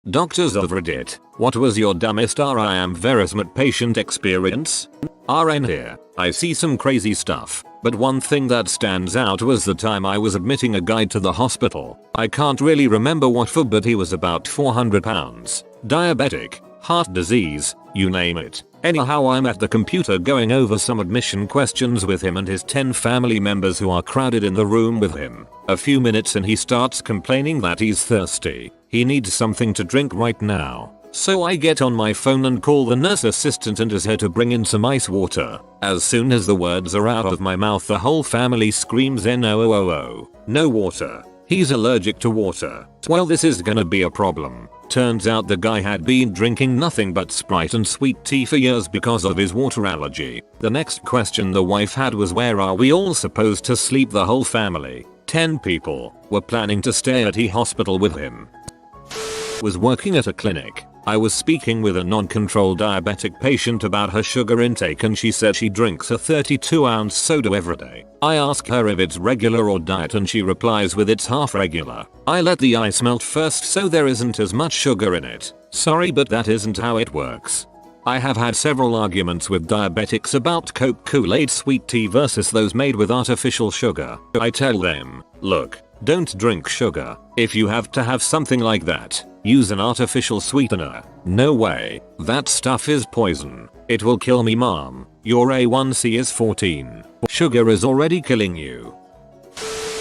Doctors of Reddit, what was your dumbest I am Verismit patient experience? RN here. I see some crazy stuff, but one thing that stands out was the time I was admitting a guy to the hospital. I can't really remember what for, but he was about 400 pounds. Diabetic, heart disease, you name it. Anyhow, I'm at the computer going over some admission questions with him and his 10 family members who are crowded in the room with him. A few minutes and he starts complaining that he's thirsty. He needs something to drink right now. So I get on my phone and call the nurse assistant and ask her to bring in some ice water. As soon as the words are out of my mouth, the whole family screams no water. He's allergic to water. Well, this is gonna be a problem. Turns out the guy had been drinking nothing but Sprite and sweet tea for years because of his water allergy. The next question the wife had was, where are we all supposed to sleep? The whole family, 10 people, were planning to stay at his hospital with him. Was working at a clinic. I was speaking with a non-controlled diabetic patient about her sugar intake and she said she drinks a 32-ounce soda every day. I ask her if it's regular or diet and she replies with it's half regular. I let the ice melt first so there isn't as much sugar in it. Sorry, but that isn't how it works. I have had several arguments with diabetics about Coke Kool-Aid sweet tea versus those made with artificial sugar. I tell them, look, don't drink sugar. If you have to have something like that, use an artificial sweetener. No way. That stuff is poison. It will kill me, mom. Your A1C is 14. Sugar is already killing you.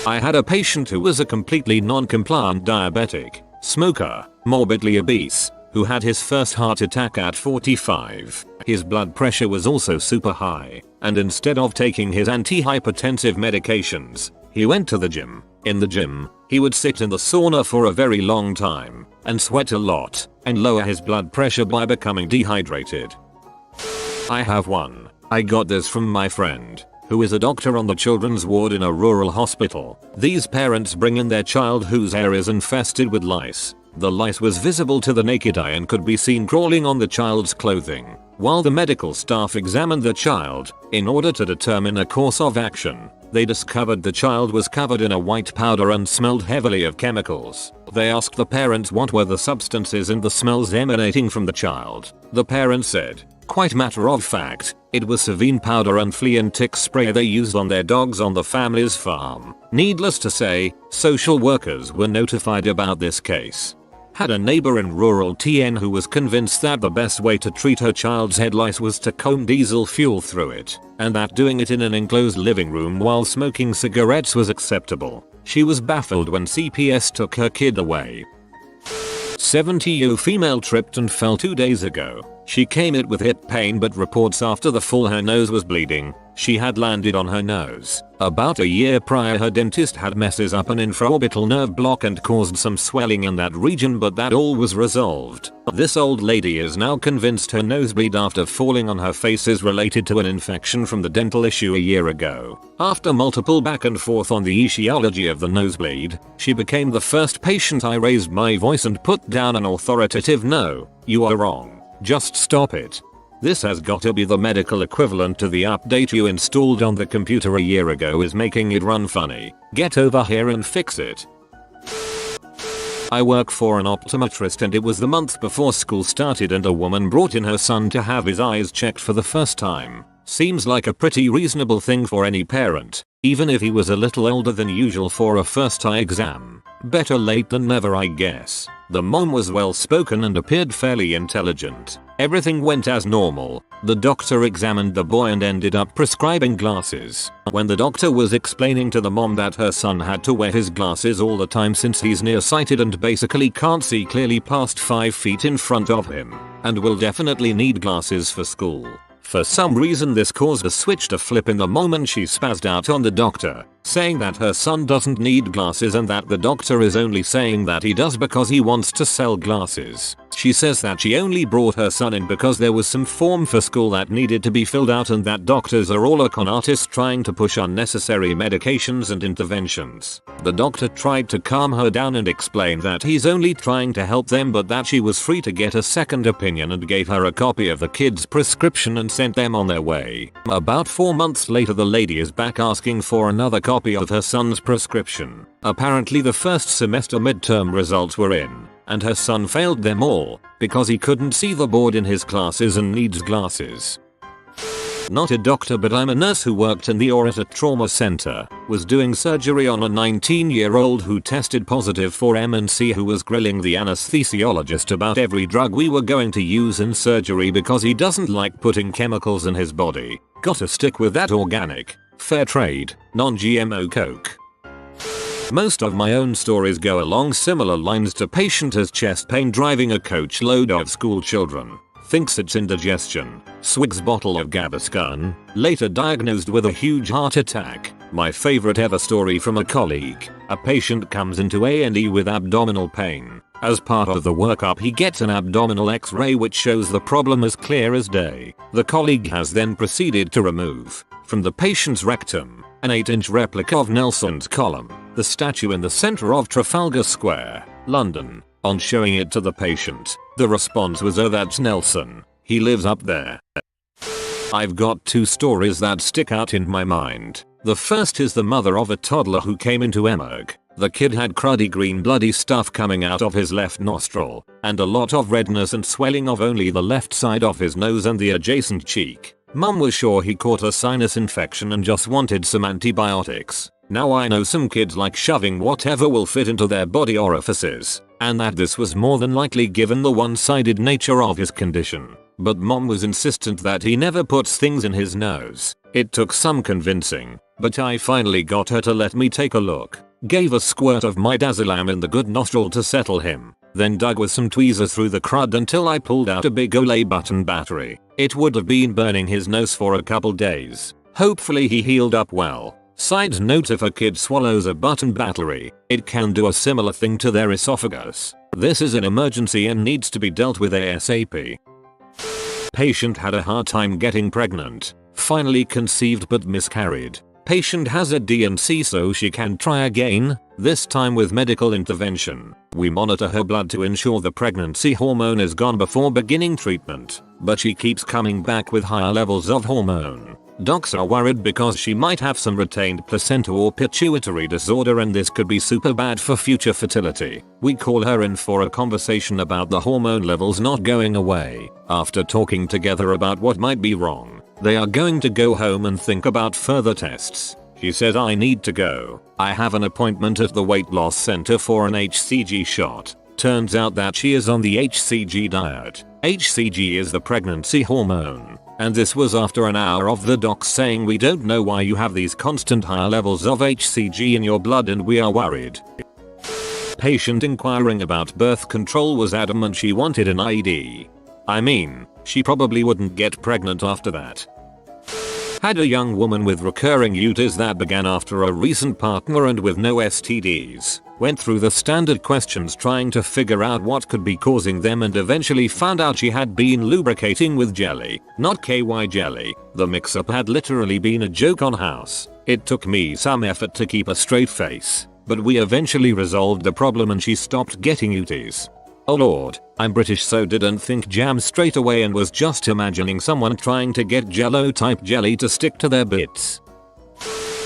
I had a patient who was a completely non-compliant diabetic, smoker, morbidly obese, who had his first heart attack at 45. His blood pressure was also super high, and instead of taking his antihypertensive medications, he went to the gym. In the gym, he would sit in the sauna for a very long time, and sweat a lot, and lower his blood pressure by becoming dehydrated. I have one. I got this from my friend, who is a doctor on the children's ward in a rural hospital. These parents bring in their child whose hair is infested with lice. The lice was visible to the naked eye and could be seen crawling on the child's clothing. While the medical staff examined the child, in order to determine a course of action, they discovered the child was covered in a white powder and smelled heavily of chemicals. They asked the parents what were the substances and the smells emanating from the child. The parents said, quite matter of fact, it was Savine powder and flea and tick spray they used on their dogs on the family's farm. Needless to say, social workers were notified about this case. Had a neighbor in rural TN who was convinced that the best way to treat her child's head lice was to comb diesel fuel through it, and that doing it in an enclosed living room while smoking cigarettes was acceptable. She was baffled when CPS took her kid away. 70-year-old female tripped and fell 2 days ago. She came in with hip pain but reports after the fall her nose was bleeding. She had landed on her nose. About a year prior, her dentist had messes up an infraorbital nerve block and caused some swelling in that region, but that all was resolved. This old lady is now convinced her nosebleed after falling on her face is related to an infection from the dental issue a year ago. After multiple back and forth on the etiology of the nosebleed, she became the first patient I raised my voice and put down an authoritative no, you are wrong. Just stop it. This has gotta be the medical equivalent to the update you installed on the computer a year ago is making it run funny. Get over here and fix it. I work for an optometrist and it was the month before school started and a woman brought in her son to have his eyes checked for the first time. Seems like a pretty reasonable thing for any parent, even if he was a little older than usual for a first eye exam. Better late than never, I guess. The mom was well spoken and appeared fairly intelligent. Everything went as normal. The doctor examined the boy and ended up prescribing glasses. When the doctor was explaining to the mom that her son had to wear his glasses all the time since he's nearsighted and basically can't see clearly past 5 feet in front of him, and will definitely need glasses for school. For some reason this caused a switch to flip in the moment she spazzed out on the doctor, saying that her son doesn't need glasses and that the doctor is only saying that he does because he wants to sell glasses. She says that she only brought her son in because there was some form for school that needed to be filled out and that doctors are all a con artist trying to push unnecessary medications and interventions. The doctor tried to calm her down and explain that he's only trying to help them but that she was free to get a second opinion and gave her a copy of the kid's prescription and sent them on their way. About 4 months later the lady is back asking for another copy of her son's prescription. Apparently the first semester midterm results were in, and her son failed them all because he couldn't see the board in his classes and needs glasses. Not a doctor, but I'm a nurse who worked in the OR at a trauma center, was doing surgery on a 19-year-old who tested positive for MNC, who was grilling the anesthesiologist about every drug we were going to use in surgery because he doesn't like putting chemicals in his body. Gotta stick with that organic, fair trade, non-GMO Coke. Most of my own stories go along similar lines to patient has chest pain driving a coach load of school children. Thinks it's indigestion, swigs bottle of Gaviscon, later diagnosed with a huge heart attack. My favorite ever story from a colleague. A patient comes into A&E with abdominal pain. As part of the workup he gets an abdominal x-ray which shows the problem as clear as day. The colleague has then proceeded to remove, from the patient's rectum, an 8-inch replica of Nelson's column, the statue in the center of Trafalgar Square, London. On showing it to the patient, the response was, "Oh, that's Nelson. He lives up there." I've got two stories that stick out in my mind. The first is the mother of a toddler who came into emerg. The kid had cruddy green bloody stuff coming out of his left nostril, and a lot of redness and swelling of only the left side of his nose and the adjacent cheek. Mum was sure he caught a sinus infection and just wanted some antibiotics. Now I know some kids like shoving whatever will fit into their body orifices, and that this was more than likely given the one-sided nature of his condition. But Mom was insistent that he never puts things in his nose. It took some convincing, but I finally got her to let me take a look. Gave a squirt of midazolam in the good nostril to settle him, then dug with some tweezers through the crud until I pulled out a big Olay button battery. It would have been burning his nose for a couple days. Hopefully he healed up well. Side note, if a kid swallows a button battery, it can do a similar thing to their esophagus. This is an emergency and needs to be dealt with ASAP. Patient had a hard time getting pregnant. Finally conceived but miscarried. Patient has a D&C so she can try again, this time with medical intervention. We monitor her blood to ensure the pregnancy hormone is gone before beginning treatment, but she keeps coming back with higher levels of hormone. Docs are worried because she might have some retained placenta or pituitary disorder, and this could be super bad for future fertility. We call her in for a conversation about the hormone levels not going away. After talking together about what might be wrong, they are going to go home and think about further tests. She says, "I need to go. I have an appointment at the weight loss center for an HCG shot." Turns out that she is on the HCG diet. HCG is the pregnancy hormone. And this was after an hour of the doc saying, "We don't know why you have these constant higher levels of HCG in your blood and we are worried." Patient inquiring about birth control was adamant she wanted an IED. I mean, she probably wouldn't get pregnant after that. Had a young woman with recurring UTIs that began after a recent partner and with no STDs. Went through the standard questions trying to figure out what could be causing them and eventually found out she had been lubricating with jelly, not KY jelly. The mix-up had literally been a joke on house. It took me some effort to keep a straight face, but we eventually resolved the problem and she stopped getting UTIs. Oh lord, I'm British so didn't think jam straight away and was just imagining someone trying to get jello type jelly to stick to their bits.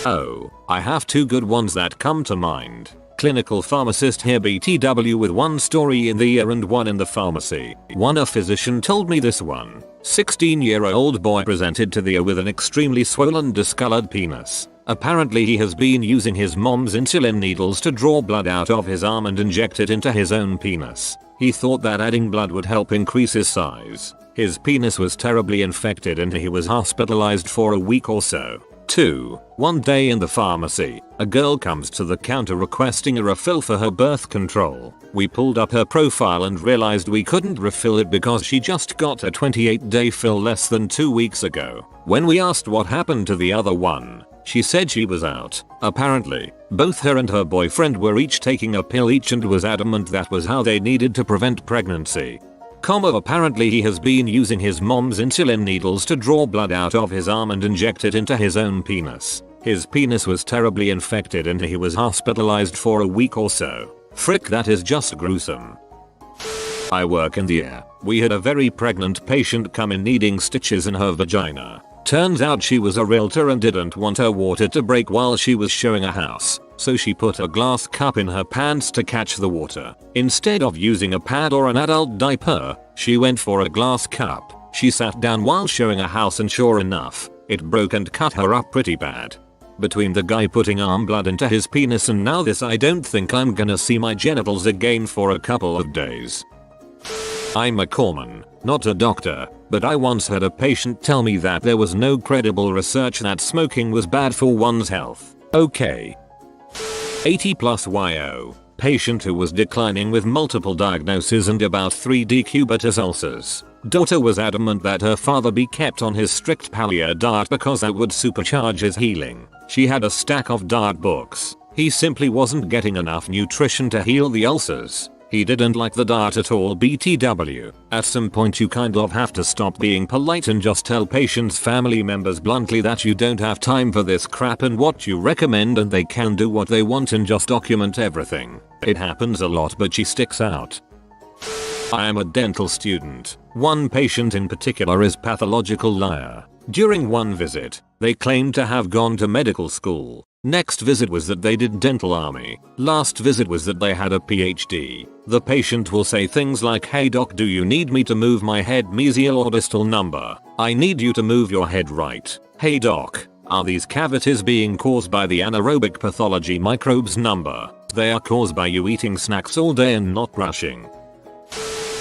Oh, I have two good ones that come to mind. Clinical pharmacist here BTW with one story in the ear and one in the pharmacy. A physician told me this one. 16-year-old boy presented to the ER with an extremely swollen discolored penis. Apparently he has been using his mom's insulin needles to draw blood out of his arm and inject it into his own penis. He thought that adding blood would help increase his size. His penis was terribly infected and he was hospitalized for a week or so. 2. One day in the pharmacy, a girl comes to the counter requesting a refill for her birth control. We pulled up her profile and realized we couldn't refill it because she just got a 28-day fill less than 2 weeks ago. When we asked what happened to the other one, she said she was out. Apparently, both her and her boyfriend were each taking a pill each and was adamant that was how they needed to prevent pregnancy. Apparently he has been using his mom's insulin needles to draw blood out of his arm and inject it into his own penis. His penis was terribly infected and he was hospitalized for a week or so. Frick, that is just gruesome. I work in the ER. We had a very pregnant patient come in needing stitches in her vagina. Turns out she was a realtor and didn't want her water to break while she was showing a house, so she put a glass cup in her pants to catch the water. Instead of using a pad or an adult diaper, she went for a glass cup. She sat down while showing a house and sure enough, it broke and cut her up pretty bad. Between the guy putting arm blood into his penis and now this, I don't think I'm gonna see my genitals again for a couple of days. I'm a corpsman, not a doctor, but I once had a patient tell me that there was no credible research that smoking was bad for one's health. Okay. 80 plus YO. Patient who was declining with multiple diagnoses and about 3D cubitus ulcers. Daughter was adamant that her father be kept on his strict paleo diet because that would supercharge his healing. She had a stack of diet books. He simply wasn't getting enough nutrition to heal the ulcers. He didn't like the diet at all. BTW. At some point you kind of have to stop being polite and just tell patients' family members bluntly that you don't have time for this crap and what you recommend, and they can do what they want and just document everything. It happens a lot, but she sticks out. I am a dental student. One patient in particular is pathological liar. During one visit, they claimed to have gone to medical school. Next visit was that they did dental army. Last visit was that they had a PhD. The patient will say things like, "Hey doc, do you need me to move my head mesial or distal number? I need you to move your head right. Hey doc, are these cavities being caused by the anaerobic pathology microbes number? They are caused by you eating snacks all day and not brushing."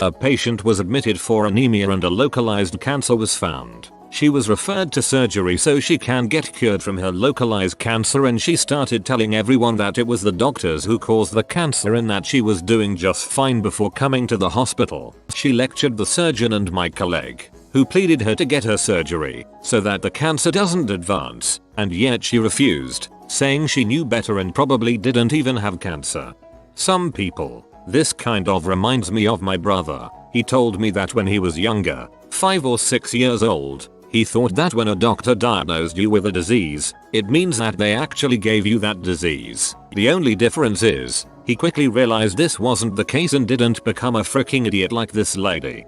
A patient was admitted for anemia and a localized cancer was found. She was referred to surgery so she can get cured from her localized cancer, and she started telling everyone that it was the doctors who caused the cancer and that she was doing just fine before coming to the hospital. She lectured the surgeon and my colleague, who pleaded her to get her surgery so that the cancer doesn't advance, and yet she refused, saying she knew better and probably didn't even have cancer. Some people. This kind of reminds me of my brother. He told me that when he was younger, 5 or 6 years old, he thought that when a doctor diagnosed you with a disease, it means that they actually gave you that disease. The only difference is, he quickly realized this wasn't the case and didn't become a freaking idiot like this lady.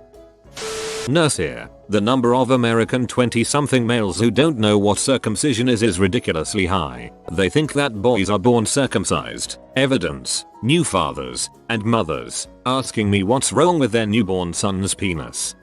Nurse here. The number of American 20-something males who don't know what circumcision is ridiculously high. They think that boys are born circumcised. Evidence. New fathers and mothers asking me what's wrong with their newborn son's penis.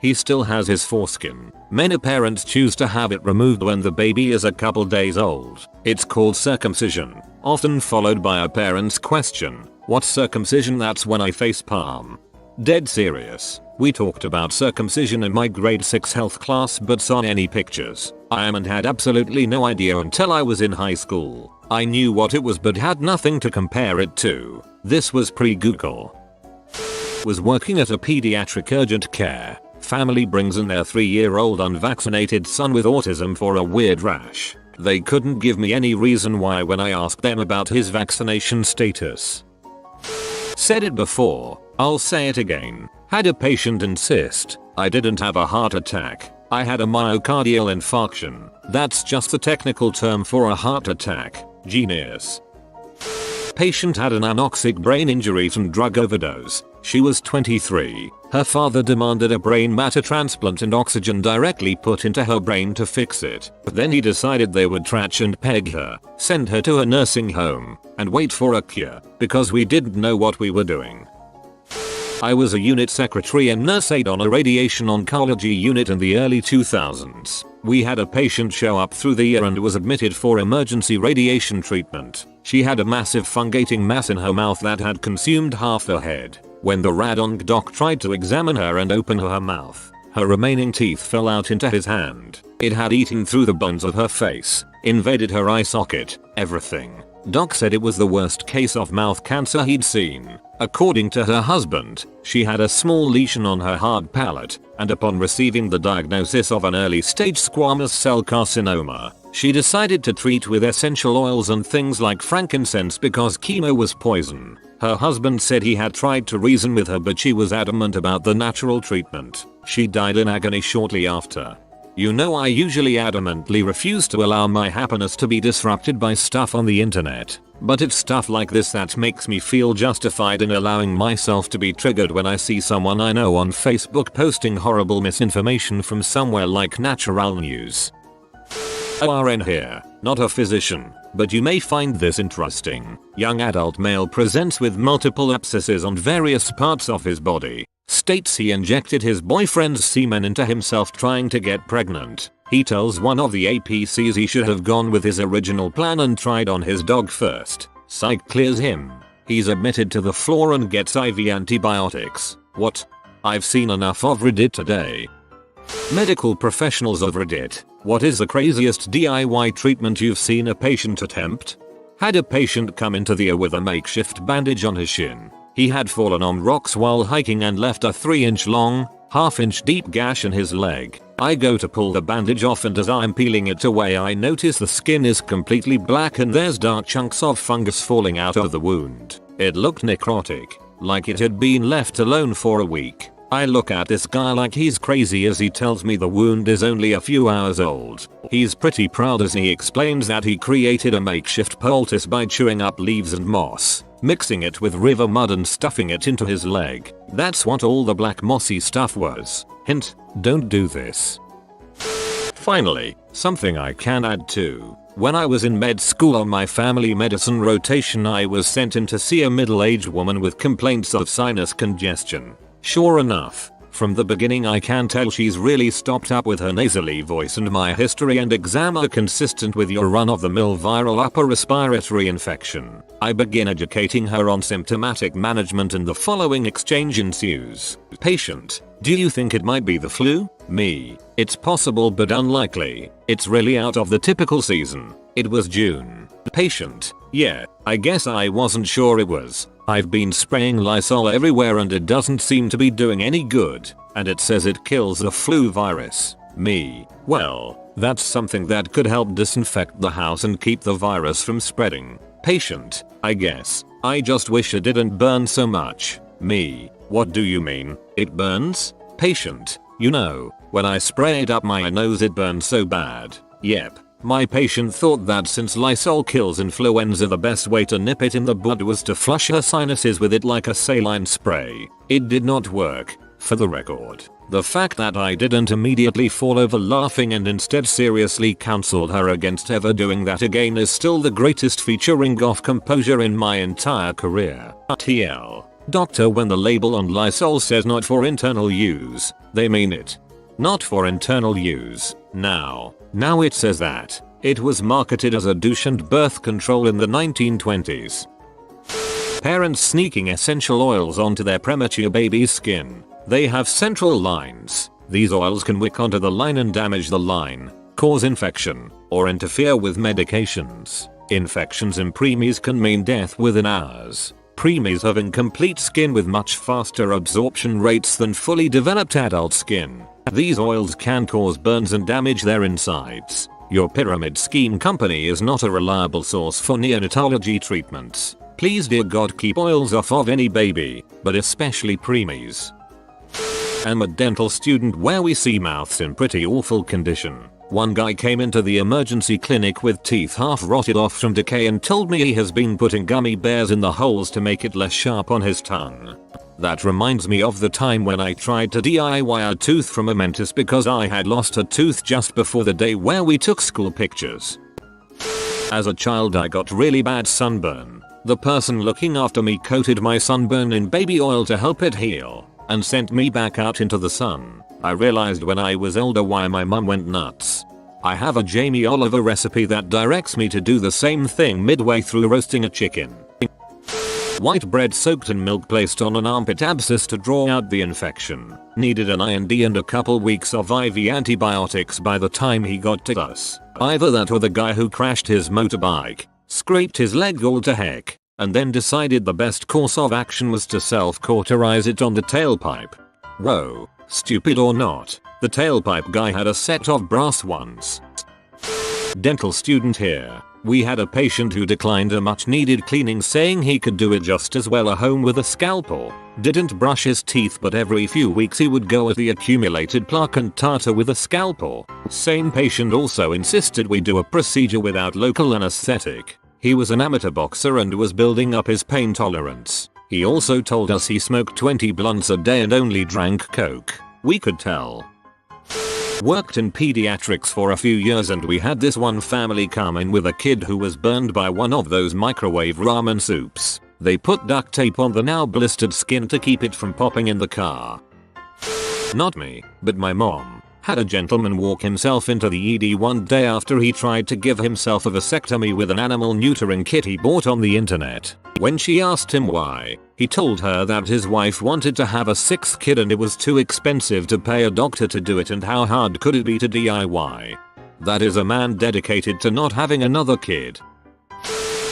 He still has his foreskin. Many parents choose to have it removed when the baby is a couple days old. It's called circumcision, often followed by a parent's question, "What's circumcision?" That's when I facepalm. Dead serious. We talked about circumcision in my grade 6 health class, but saw any pictures. I am and had absolutely no idea until I was in high school. I knew what it was but had nothing to compare it to. This was pre-Google. Was working at a pediatric urgent care. Family brings in their 3-year-old unvaccinated son with autism for a weird rash. They couldn't give me any reason why when I asked them about his vaccination status. Said it before, I'll say it again. Had a patient insist I didn't have a heart attack. I had a myocardial infarction. That's just the technical term for a heart attack. Genius. Patient had an anoxic brain injury from drug overdose. She was 23. Her father demanded a brain matter transplant and oxygen directly put into her brain to fix it. But then he decided they would trash and peg her, send her to a nursing home, and wait for a cure, because we didn't know what we were doing. I was a unit secretary and nurse aide on a radiation oncology unit in the early 2000s. We had a patient show up through the year and was admitted for emergency radiation treatment. She had a massive fungating mass in her mouth that had consumed half her head. When the radonc doc tried to examine her and open her mouth, her remaining teeth fell out into his hand. It had eaten through the bones of her face, invaded her eye socket, everything. Doc said it was the worst case of mouth cancer he'd seen. According to her husband, she had a small lesion on her hard palate, and upon receiving the diagnosis of an early-stage squamous cell carcinoma, she decided to treat with essential oils and things like frankincense because chemo was poison. Her husband said he had tried to reason with her, but she was adamant about the natural treatment. She died in agony shortly after. You know I usually adamantly refuse to allow my happiness to be disrupted by stuff on the internet. But it's stuff like this that makes me feel justified in allowing myself to be triggered when I see someone I know on Facebook posting horrible misinformation from somewhere like Natural News. RN here, not a physician, but you may find this interesting. Young adult male presents with multiple abscesses on various parts of his body. States he injected his boyfriend's semen into himself trying to get pregnant. He tells one of the APCs he should have gone with his original plan and tried on his dog first. Psych clears him. He's admitted to the floor and gets IV antibiotics. What? I've seen enough of Reddit today. Medical professionals of Reddit, what is the craziest DIY treatment you've seen a patient attempt? Had a patient come into the ER with a makeshift bandage on his shin. He had fallen on rocks while hiking and left a 3-inch long, half-inch deep gash in his leg. I go to pull the bandage off and as I'm peeling it away I notice the skin is completely black and there's dark chunks of fungus falling out of the wound. It looked necrotic, like it had been left alone for a week. I look at this guy like he's crazy as he tells me the wound is only a few hours old. He's pretty proud as he explains that he created a makeshift poultice by chewing up leaves and moss, mixing it with river mud and stuffing it into his leg. That's what all the black mossy stuff was. Hint, don't do this. Finally, something I can add to. When I was in med school on my family medicine rotation I was sent in to see a middle-aged woman with complaints of sinus congestion. Sure enough, from the beginning I can tell she's really stopped up with her nasally voice and my history and exam are consistent with your run-of-the-mill viral upper respiratory infection. I begin educating her on symptomatic management and the following exchange ensues. Patient: do you think it might be the flu? Me: it's possible but unlikely. It's really out of the typical season. It was June. Patient: yeah, I guess I wasn't sure it was. I've been spraying Lysol everywhere and it doesn't seem to be doing any good, and it says it kills the flu virus. Me: well, that's something that could help disinfect the house and keep the virus from spreading. Patient: I guess. I just wish it didn't burn so much. Me: what do you mean, it burns? Patient: you know, when I spray it up my nose it burns so bad. Yep. My patient thought that since Lysol kills influenza the best way to nip it in the bud was to flush her sinuses with it like a saline spray. It did not work, for the record. The fact that I didn't immediately fall over laughing and instead seriously counseled her against ever doing that again is still the greatest featuring of composure in my entire career. TL. Doctor, when the label on Lysol says not for internal use, they mean it. Not for internal use. Now it says that. It was marketed as a douche and birth control in the 1920s. Parents sneaking essential oils onto their premature baby's skin. They have central lines. These oils can wick onto the line and damage the line, cause infection, or interfere with medications. Infections in preemies can mean death within hours. Preemies have incomplete skin with much faster absorption rates than fully developed adult skin. These oils can cause burns and damage their insides. Your pyramid scheme company is not a reliable source for neonatology treatments. Please dear God keep oils off of any baby, but especially preemies. I'm a dental student where we see mouths in pretty awful condition. One guy came into the emergency clinic with teeth half rotted off from decay and told me he has been putting gummy bears in the holes to make it less sharp on his tongue. That reminds me of the time when I tried to DIY a tooth from a Mentis because I had lost a tooth just before the day where we took school pictures. As a child I got really bad sunburn. The person looking after me coated my sunburn in baby oil to help it heal, and sent me back out into the sun. I realized when I was older why my mum went nuts. I have a Jamie Oliver recipe that directs me to do the same thing midway through roasting a chicken. White bread soaked in milk placed on an armpit abscess to draw out the infection. Needed an IND and a couple weeks of IV antibiotics by the time he got to us. Either that or the guy who crashed his motorbike, scraped his leg all to heck, and then decided the best course of action was to self-cauterize it on the tailpipe. Whoa, stupid or not, the tailpipe guy had a set of brass ones. Dental student here. We had a patient who declined a much needed cleaning, saying he could do it just as well at home with a scalpel. Didn't brush his teeth, but every few weeks he would go at the accumulated plaque and tartar with a scalpel. Same patient also insisted we do a procedure without local anesthetic. He was an amateur boxer and was building up his pain tolerance. He also told us he smoked 20 blunts a day and only drank Coke. We could tell. Worked in pediatrics for a few years, and we had this one family come in with a kid who was burned by one of those microwave ramen soups. They put duct tape on the now blistered skin to keep it from popping in the car. Not me, but my mom. Had a gentleman walk himself into the ED one day after he tried to give himself a vasectomy with an animal neutering kit he bought on the internet. When she asked him why, he told her that his wife wanted to have a 6th kid and it was too expensive to pay a doctor to do it, and how hard could it be to DIY. That is a man dedicated to not having another kid.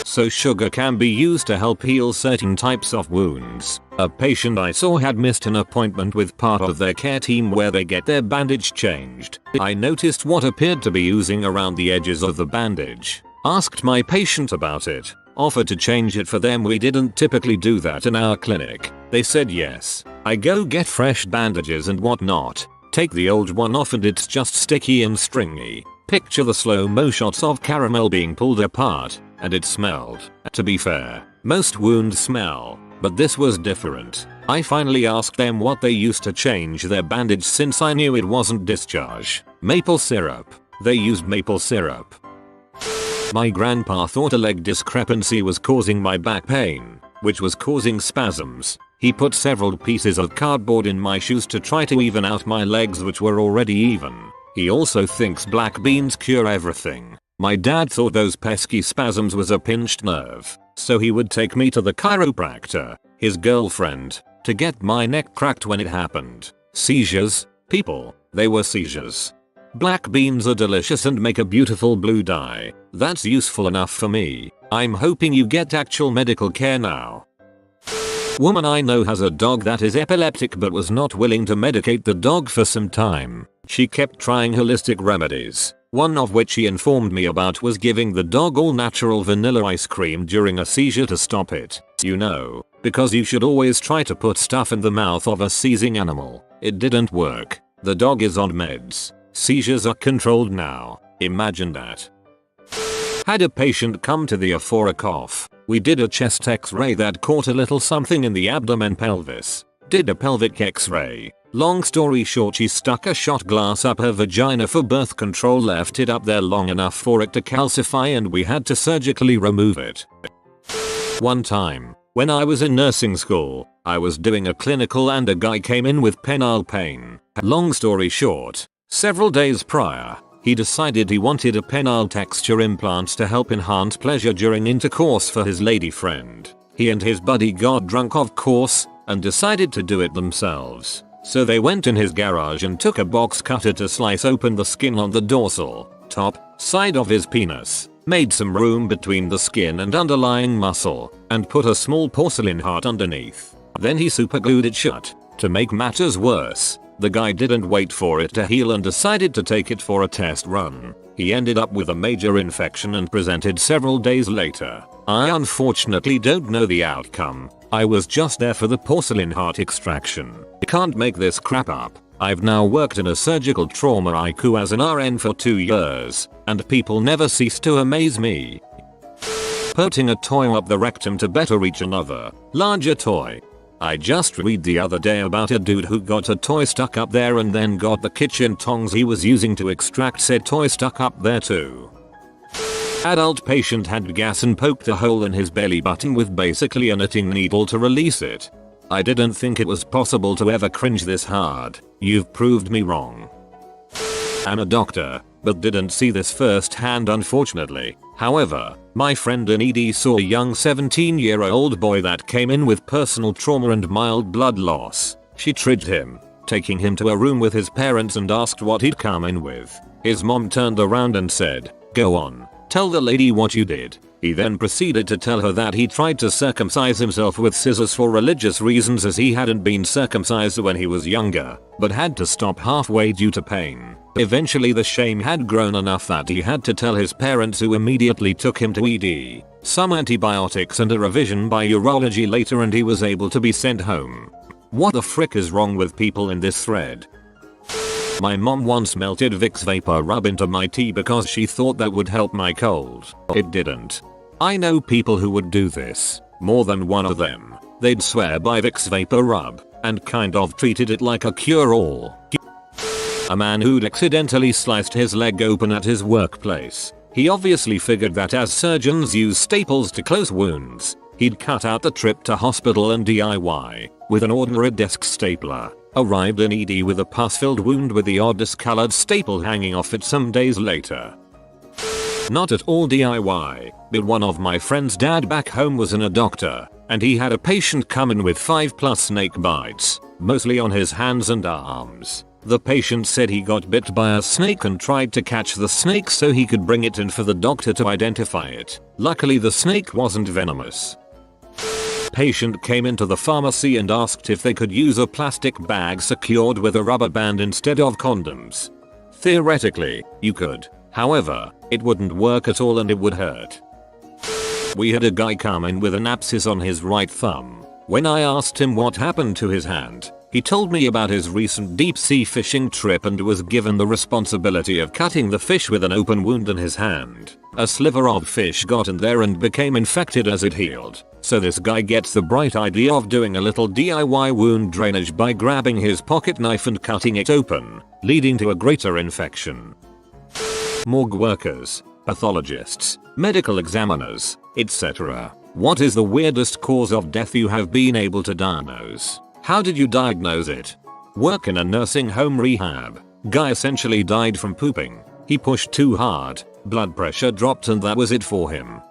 So sugar can be used to help heal certain types of wounds. A patient I saw had missed an appointment with part of their care team where they get their bandage changed. I noticed what appeared to be oozing around the edges of the bandage. Asked my patient about it. Offered to change it for them. We didn't typically do that in our clinic. They said yes. I go get fresh bandages and whatnot. Take the old one off and it's just sticky and stringy. Picture the slow-mo shots of caramel being pulled apart, and it smelled. To be fair, most wounds smell, but this was different. I finally asked them what they used to change their bandage since I knew it wasn't discharge. Maple syrup. They used maple syrup. My grandpa thought a leg discrepancy was causing my back pain, which was causing spasms. He put several pieces of cardboard in my shoes to try to even out my legs, which were already even. He also thinks black beans cure everything. My dad thought those pesky spasms was a pinched nerve, so he would take me to the chiropractor, his girlfriend, to get my neck cracked when it happened. Seizures? People, they were seizures. Black beans are delicious and make a beautiful blue dye. That's useful enough for me. I'm hoping you get actual medical care now. Woman I know has a dog that is epileptic but was not willing to medicate the dog for some time. She kept trying holistic remedies, one of which she informed me about was giving the dog all natural vanilla ice cream during a seizure to stop it. You know, because you should always try to put stuff in the mouth of a seizing animal. It didn't work. The dog is on meds. Seizures are controlled now. Imagine that. Had a patient come to the for a cough. We did a chest x-ray that caught a little something in the abdomen pelvis. Did a pelvic x-ray. Long story short, she stuck a shot glass up her vagina for birth control, left it up there long enough for it to calcify, and we had to surgically remove it. One time, when I was in nursing school, I was doing a clinical and a guy came in with penile pain. Long story short, several days prior, he decided he wanted a penile texture implant to help enhance pleasure during intercourse for his lady friend. He and his buddy got drunk, of course, and decided to do it themselves. So they went in his garage and took a box cutter to slice open the skin on the dorsal top side of his penis, made some room between the skin and underlying muscle, and put a small porcelain heart underneath. Then he superglued it shut. To make matters worse, the guy didn't wait for it to heal and decided to take it for a test run. He ended up with a major infection and presented several days later. I unfortunately don't know the outcome. I was just there for the porcelain heart extraction. I can't make this crap up. I've now worked in a surgical trauma ICU as an RN for 2 years, and people never cease to amaze me. Putting a toy up the rectum to better reach another, larger toy. I just read the other day about a dude who got a toy stuck up there and then got the kitchen tongs he was using to extract said toy stuck up there too. Adult patient had gas and poked a hole in his belly button with basically a knitting needle to release it. I didn't think it was possible to ever cringe this hard. You've proved me wrong. I'm a doctor, but didn't see this firsthand unfortunately. However, my friend in ED saw a young 17-year-old boy that came in with personal trauma and mild blood loss. She trigged him, taking him to a room with his parents and asked what he'd come in with. His mom turned around and said, "Go on, tell the lady what you did." He then proceeded to tell her that he tried to circumcise himself with scissors for religious reasons as he hadn't been circumcised when he was younger, but had to stop halfway due to pain. Eventually the shame had grown enough that he had to tell his parents, who immediately took him to ED, some antibiotics and a revision by urology later, and he was able to be sent home. What the frick is wrong with people in this thread? My mom once melted Vicks vapor rub into my tea because she thought that would help my cold. It didn't. I know people who would do this. More than one of them. They'd swear by Vicks vapor rub and kind of treated it like a cure-all. A man who'd accidentally sliced his leg open at his workplace. He obviously figured that as surgeons use staples to close wounds, he'd cut out the trip to hospital and DIY with an ordinary desk stapler. Arrived in ED with a pus-filled wound with the odd discolored staple hanging off it some days later. Not at all DIY, but one of my friend's dad back home was a doctor, and he had a patient come in with 5+ snake bites, mostly on his hands and arms. The patient said he got bit by a snake and tried to catch the snake so he could bring it in for the doctor to identify it. Luckily the snake wasn't venomous. Patient came into the pharmacy and asked if they could use a plastic bag secured with a rubber band instead of condoms. Theoretically, you could. However, it wouldn't work at all and it would hurt. We had a guy come in with an abscess on his right thumb. When I asked him what happened to his hand, he told me about his recent deep sea fishing trip and was given the responsibility of cutting the fish with an open wound in his hand. A sliver of fish got in there and became infected as it healed. So this guy gets the bright idea of doing a little DIY wound drainage by grabbing his pocket knife and cutting it open, leading to a greater infection. Morgue workers, pathologists, medical examiners, etc. What is the weirdest cause of death you have been able to diagnose? How did you diagnose it? Work in a nursing home rehab. Guy essentially died from pooping. He pushed too hard, blood pressure dropped and that was it for him.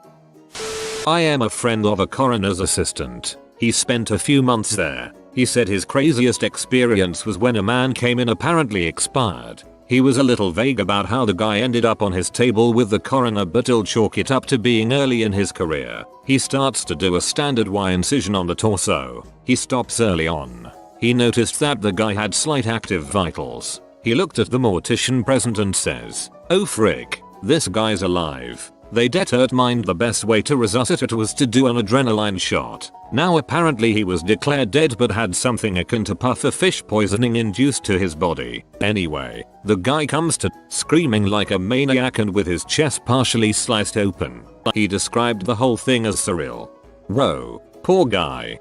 I am a friend of a coroner's assistant. He spent a few months there. He said his craziest experience was when a man came in apparently expired. He was a little vague about how the guy ended up on his table with the coroner, but he'll chalk it up to being early in his career. He starts to do a standard Y incision on the torso. He stops early on. He noticed that the guy had slight active vitals. He looked at the mortician present and says, "Oh frick, this guy's alive." They determined the best way to resuscitate was to do an adrenaline shot. Now apparently he was declared dead but had something akin to pufferfish poisoning induced to his body. Anyway, the guy comes to screaming like a maniac and with his chest partially sliced open. He described the whole thing as surreal. Whoa, poor guy.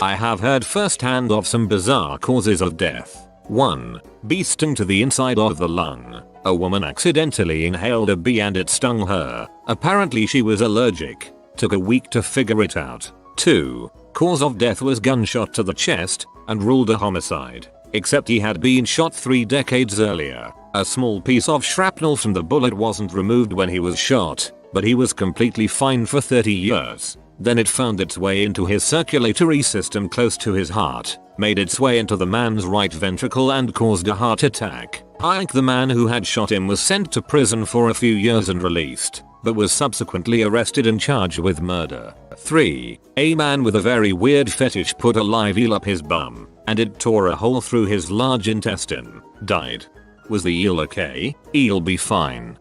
I have heard firsthand of some bizarre causes of death. 1. Bee sting to the inside of the lung. A woman accidentally inhaled a bee and it stung her. Apparently she was allergic. Took a week to figure it out. 2. Cause of death was gunshot to the chest and ruled a homicide. Except he had been shot 3 decades earlier. A small piece of shrapnel from the bullet wasn't removed when he was shot, but he was completely fine for 30 years. Then it found its way into his circulatory system close to his heart, made its way into the man's right ventricle and caused a heart attack. The man who had shot him was sent to prison for a few years and released, but was subsequently arrested and charged with murder. 3. A man with a very weird fetish put a live eel up his bum, and it tore a hole through his large intestine. Died. Was the eel okay? Eel be fine.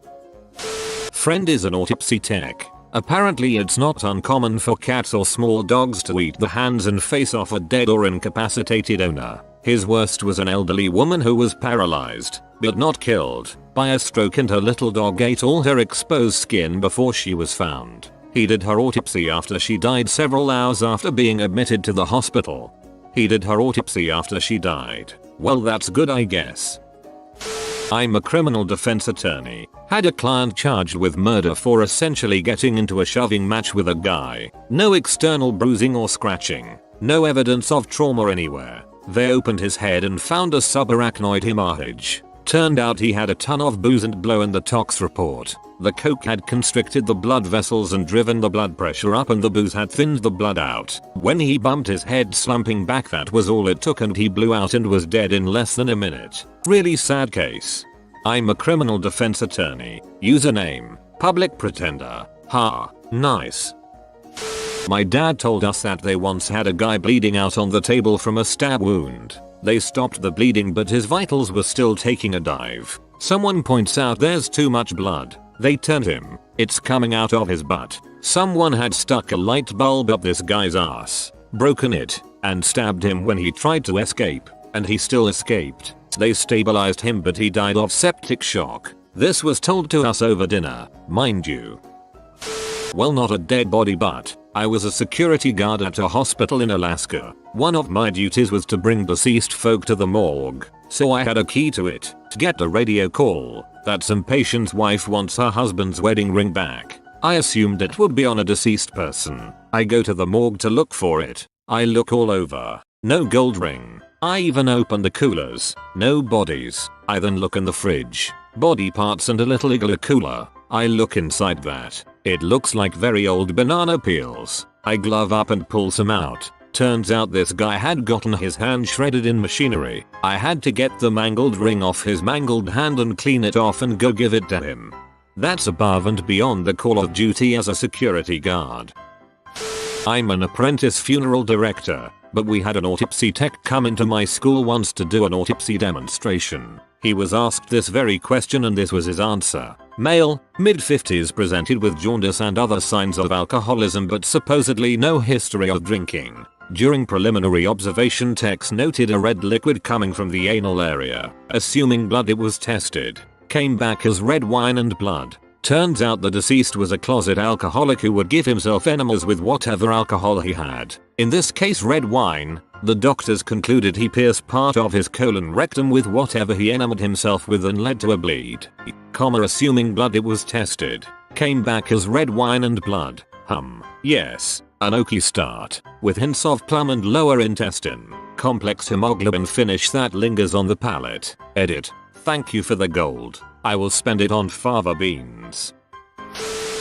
Friend is an autopsy tech. Apparently it's not uncommon for cats or small dogs to eat the hands and face off a dead or incapacitated owner. His worst was an elderly woman who was paralyzed, but not killed, by a stroke, and her little dog ate all her exposed skin before she was found. He did her autopsy after she died several hours after being admitted to the hospital. He did her autopsy after she died. Well, that's good, I guess. I'm a criminal defense attorney. Had a client charged with murder for essentially getting into a shoving match with a guy. No external bruising or scratching. No evidence of trauma anywhere. They opened his head and found a subarachnoid hemorrhage. Turned out he had a ton of booze and blow in the tox report. The coke had constricted the blood vessels and driven the blood pressure up, and the booze had thinned the blood out. When he bumped his head slumping back, that was all it took, and he blew out and was dead in less than a minute. Really sad case. I'm a criminal defense attorney. Username: Public Pretender. Ha. Nice. My dad told us that they once had a guy bleeding out on the table from a stab wound. They stopped the bleeding but his vitals were still taking a dive. Someone points out there's too much blood. They turned him. It's coming out of his butt. Someone had stuck a light bulb up this guy's ass, broken it, and stabbed him when he tried to escape. And he still escaped. They stabilized him but he died of septic shock. This was told to us over dinner, mind you. Well, not a dead body, but I was a security guard at a hospital in Alaska. One of my duties was to bring deceased folk to the morgue, so I had a key to it to get a radio call that some patient's wife wants her husband's wedding ring back. I assumed it would be on a deceased person. I go to the morgue to look for it. I look all over. No gold ring. I even open the coolers. No bodies. I then look in the fridge. Body parts and a little igloo cooler. I look inside that. It looks like very old banana peels. I glove up and pull some out. Turns out this guy had gotten his hand shredded in machinery. I had to get the mangled ring off his mangled hand and clean it off and go give it to him. That's above and beyond the call of duty as a security guard. I'm an apprentice funeral director, but we had an autopsy tech come into my school once to do an autopsy demonstration. He was asked this very question and this was his answer. Male, mid-50s, presented with jaundice and other signs of alcoholism but supposedly no history of drinking. During preliminary observation, techs noted a red liquid coming from the anal area. Assuming blood, it was tested. Came back as red wine and blood. Turns out the deceased was a closet alcoholic who would give himself enemas with whatever alcohol he had. In this case, red wine. The doctors concluded he pierced part of his colon rectum with whatever he enamored himself with and led to a bleed. Assuming blood, it was tested. Came back as red wine and blood. Yes. An oaky start. With hints of plum and lower intestine. Complex hemoglobin finish that lingers on the palate. Edit. Thank you for the gold. I will spend it on fava beans.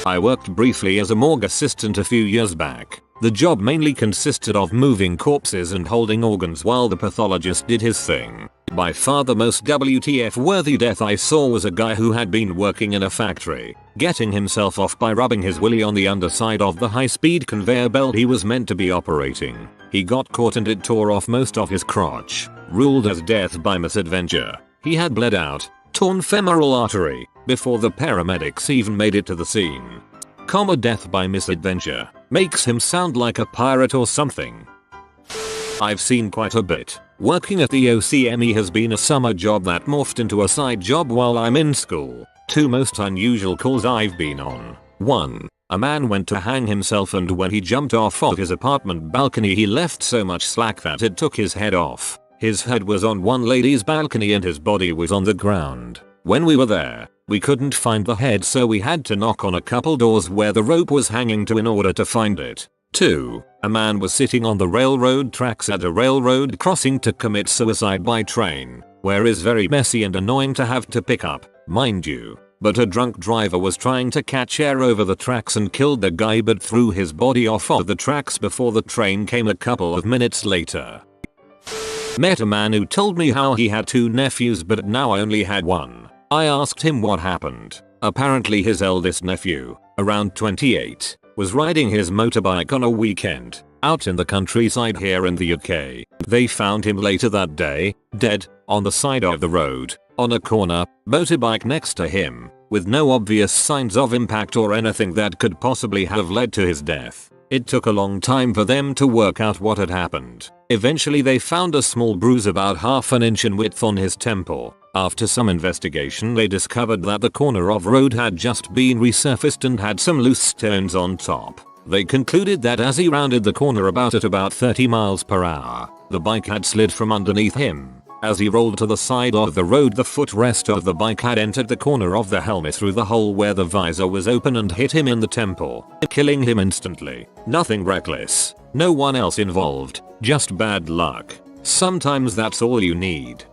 I worked briefly as a morgue assistant a few years back. The job mainly consisted of moving corpses and holding organs while the pathologist did his thing. By far the most WTF worthy death I saw was a guy who had been working in a factory, getting himself off by rubbing his willy on the underside of the high-speed conveyor belt he was meant to be operating. He got caught and it tore off most of his crotch. Ruled as death by misadventure. He had bled out, torn femoral artery, before the paramedics even made it to the scene. Death by misadventure makes him sound like a pirate or something. I've seen quite a bit. Working at the OCME has been a summer job that morphed into a side job while I'm in school. Two most unusual calls I've been on. 1. A man went to hang himself and when he jumped off of his apartment balcony he left so much slack that it took his head off. His head was on one lady's balcony and his body was on the ground. When we were there, we couldn't find the head, so we had to knock on a couple doors where the rope was hanging to in order to find it. 2. A man was sitting on the railroad tracks at a railroad crossing to commit suicide by train, where is very messy and annoying to have to pick up, mind you. But a drunk driver was trying to catch air over the tracks and killed the guy but threw his body off of the tracks before the train came a couple of minutes later. Met a man who told me how he had 2 nephews but now only had 1. I asked him what happened. Apparently his eldest nephew, around 28, was riding his motorbike on a weekend, out in the countryside here in the UK. They found him later that day, dead, on the side of the road, on a corner, motorbike next to him, with no obvious signs of impact or anything that could possibly have led to his death. It took a long time for them to work out what had happened. Eventually they found a small bruise about half an inch in width on his temple. After some investigation they discovered that the corner of road had just been resurfaced and had some loose stones on top. They concluded that as he rounded the corner at about 30 miles per hour, the bike had slid from underneath him. As he rolled to the side of the road, the footrest of the bike had entered the corner of the helmet through the hole where the visor was open and hit him in the temple, killing him instantly. Nothing reckless. No one else involved. Just bad luck. Sometimes that's all you need.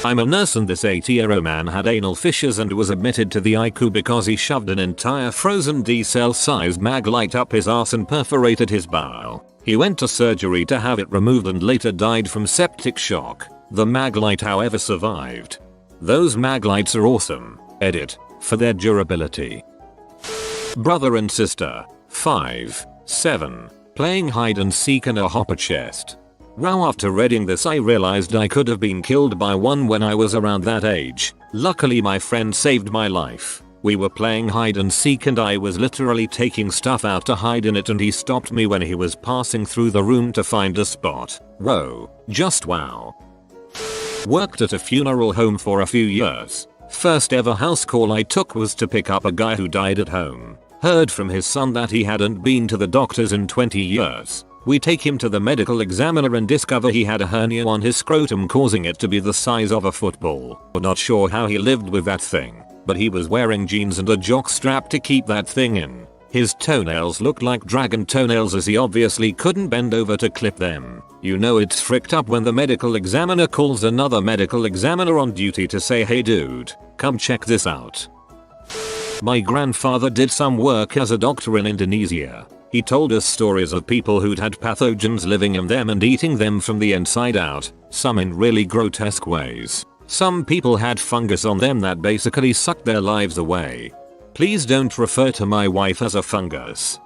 I'm a nurse and this 80-year-old man had anal fissures and was admitted to the ICU because he shoved an entire frozen D-cell sized mag light up his ass and perforated his bowel. He went to surgery to have it removed and later died from septic shock. The mag light however survived. Those mag lights are awesome. Edit. For their durability. Brother and sister. 5. 7. Playing hide and seek in a hopper chest. Wow, after reading this I realized I could have been killed by one when I was around that age. Luckily my friend saved my life. We were playing hide and seek and I was literally taking stuff out to hide in it and he stopped me when he was passing through the room to find a spot. Whoa, just wow. Worked at a funeral home for a few years. First ever house call I took was to pick up a guy who died at home. Heard from his son that he hadn't been to the doctors in 20 years. We take him to the medical examiner and discover he had a hernia on his scrotum causing it to be the size of a football. We're not sure how he lived with that thing, but he was wearing jeans and a jock strap to keep that thing in. His toenails looked like dragon toenails as he obviously couldn't bend over to clip them. You know it's fricked up when the medical examiner calls another medical examiner on duty to say, hey dude, come check this out. My grandfather did some work as a doctor in Indonesia. He told us stories of people who'd had pathogens living in them and eating them from the inside out, some in really grotesque ways. Some people had fungus on them that basically sucked their lives away. Please don't refer to my wife as a fungus.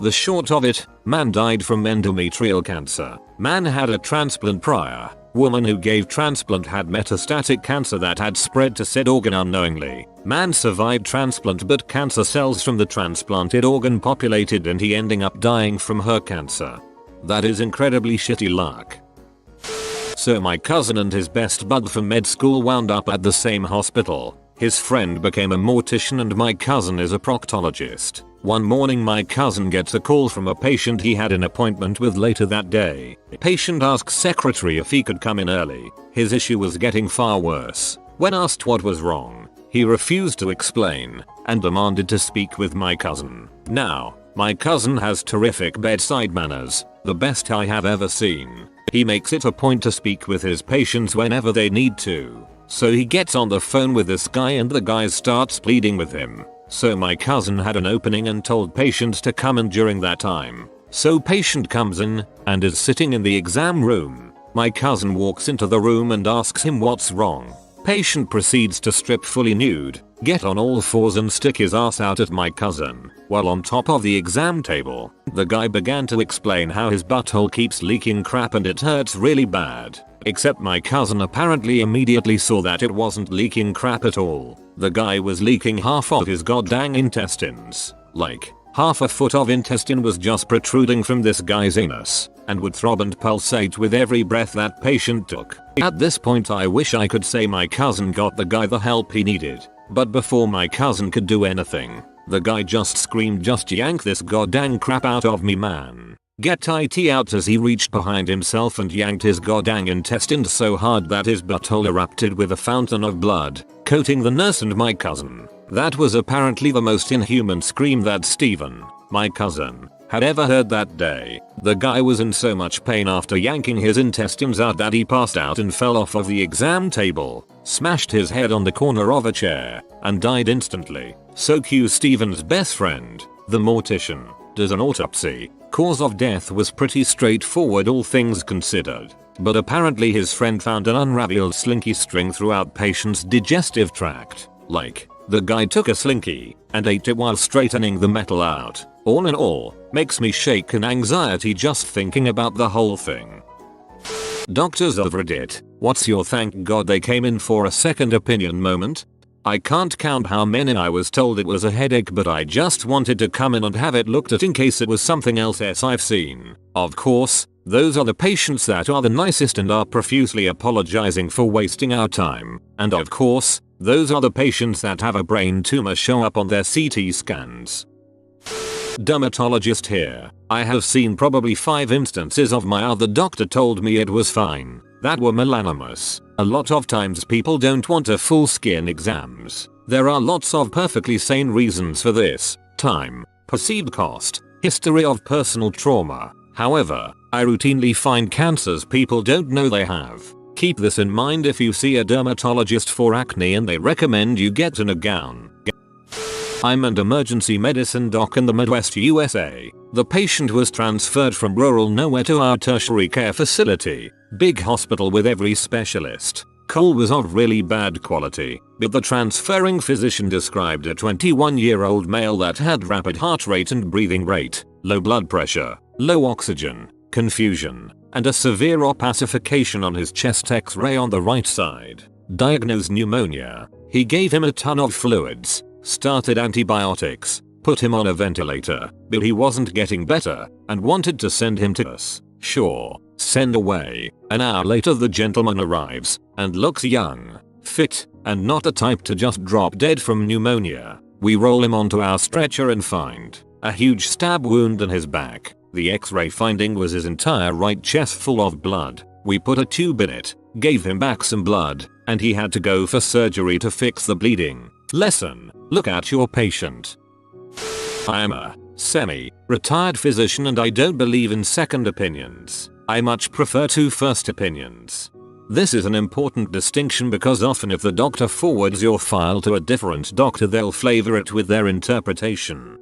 The short of it, man died from endometrial cancer. Man had a transplant prior. Woman who gave transplant had metastatic cancer that had spread to said organ unknowingly. Man survived transplant but cancer cells from the transplanted organ populated and he ending up dying from her cancer. That is incredibly shitty luck. So my cousin and his best bud from med school wound up at the same hospital. His friend became a mortician and my cousin is a proctologist. One morning my cousin gets a call from a patient he had an appointment with later that day. Patient asks secretary if he could come in early. His issue was getting far worse. When asked what was wrong, he refused to explain and demanded to speak with my cousin. Now, my cousin has terrific bedside manners, the best I have ever seen. He makes it a point to speak with his patients whenever they need to. So he gets on the phone with this guy and the guy starts pleading with him. So my cousin had an opening and told patients to come in during that time. So patient comes in and is sitting in the exam room. My cousin walks into the room and asks him what's wrong. Patient proceeds to strip fully nude, get on all fours and stick his ass out at my cousin. While on top of the exam table, the guy began to explain how his butthole keeps leaking crap and it hurts really bad. Except my cousin apparently immediately saw that it wasn't leaking crap at all. The guy was leaking half of his goddamn intestines. Like, half a foot of intestine was just protruding from this guy's anus, and would throb and pulsate with every breath that patient took. At this point I wish I could say my cousin got the guy the help he needed, but before my cousin could do anything, the guy just screamed, just yank this goddamn crap out of me man. Get it out, as he reached behind himself and yanked his goddamn intestines so hard that his butthole erupted with a fountain of blood, coating the nurse and my cousin. That was apparently the most inhuman scream that Steven, my cousin, had ever heard that day. The guy was in so much pain after yanking his intestines out that he passed out and fell off of the exam table, smashed his head on the corner of a chair, and died instantly. So cue Steven's best friend, the mortician, does an autopsy. Cause of death was pretty straightforward all things considered, but apparently his friend found an unraveled slinky string throughout patient's digestive tract. Like, the guy took a slinky and ate it while straightening the metal out. All in all, makes me shake in anxiety just thinking about the whole thing. Doctors of Reddit, what's your thank God they came in for a second opinion moment? I can't count how many I was told it was a headache, but I just wanted to come in and have it looked at in case it was something else I've seen. Of course, those are the patients that are the nicest and are profusely apologizing for wasting our time. And of course, those are the patients that have a brain tumor show up on their CT scans. Dermatologist here. I have seen probably 5 instances of my other doctor told me it was fine, that were melanomas. A lot of times people don't want a full skin exams. There are lots of perfectly sane reasons for this: time, perceived cost, history of personal trauma. However, I routinely find cancers people don't know they have. Keep this in mind if you see a dermatologist for acne and they recommend you get in a gown. I'm an emergency medicine doc in the Midwest USA. The patient was transferred from rural nowhere to our tertiary care facility. Big hospital with every specialist. Coal was of really bad quality, but the transferring physician described a 21-year-old male that had rapid heart rate and breathing rate, low blood pressure, low oxygen, confusion, and a severe opacification on his chest X-ray on the right side. Diagnosed pneumonia. He gave him a ton of fluids, started antibiotics, put him on a ventilator, but he wasn't getting better, and wanted to send him to us. Sure, send away. An hour later the gentleman arrives, and looks young, fit, and not the type to just drop dead from pneumonia. We roll him onto our stretcher and find a huge stab wound in his back. The X-ray finding was his entire right chest full of blood. We put a tube in it, gave him back some blood, and he had to go for surgery to fix the bleeding. Lesson: look at your patient. I am a semi-retired physician and I don't believe in second opinions. I much prefer two first opinions. This is an important distinction because often if the doctor forwards your file to a different doctor they'll flavor it with their interpretation.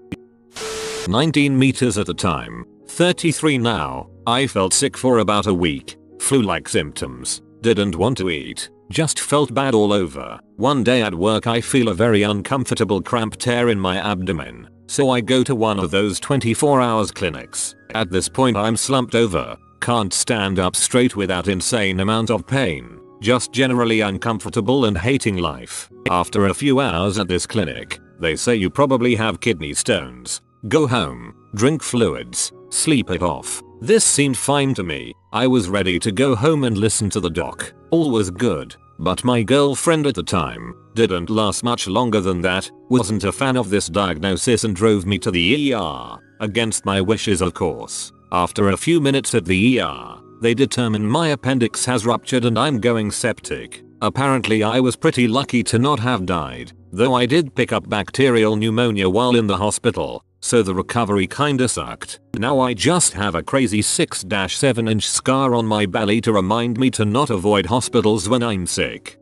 19 meters at the time, 33 now. I felt sick for about a week. Flu-like symptoms. Didn't want to eat. Just felt bad all over. One day at work I feel a very uncomfortable cramp tear in my abdomen. So I go to one of those 24 hours clinics. At this point I'm slumped over. Can't stand up straight without insane amount of pain. Just generally uncomfortable and hating life. After a few hours at this clinic, they say you probably have kidney stones. Go home, drink fluids, sleep it off. This seemed fine to me. I was ready to go home and listen to the doc. All was good. But my girlfriend at the time didn't last much longer than that, wasn't a fan of this diagnosis and drove me to the ER. Against my wishes of course. After a few minutes at the ER, they determined my appendix has ruptured and I'm going septic. Apparently I was pretty lucky to not have died, though I did pick up bacterial pneumonia while in the hospital. So the recovery kinda sucked. Now I just have a crazy 6-7 inch scar on my belly to remind me to not avoid hospitals when I'm sick.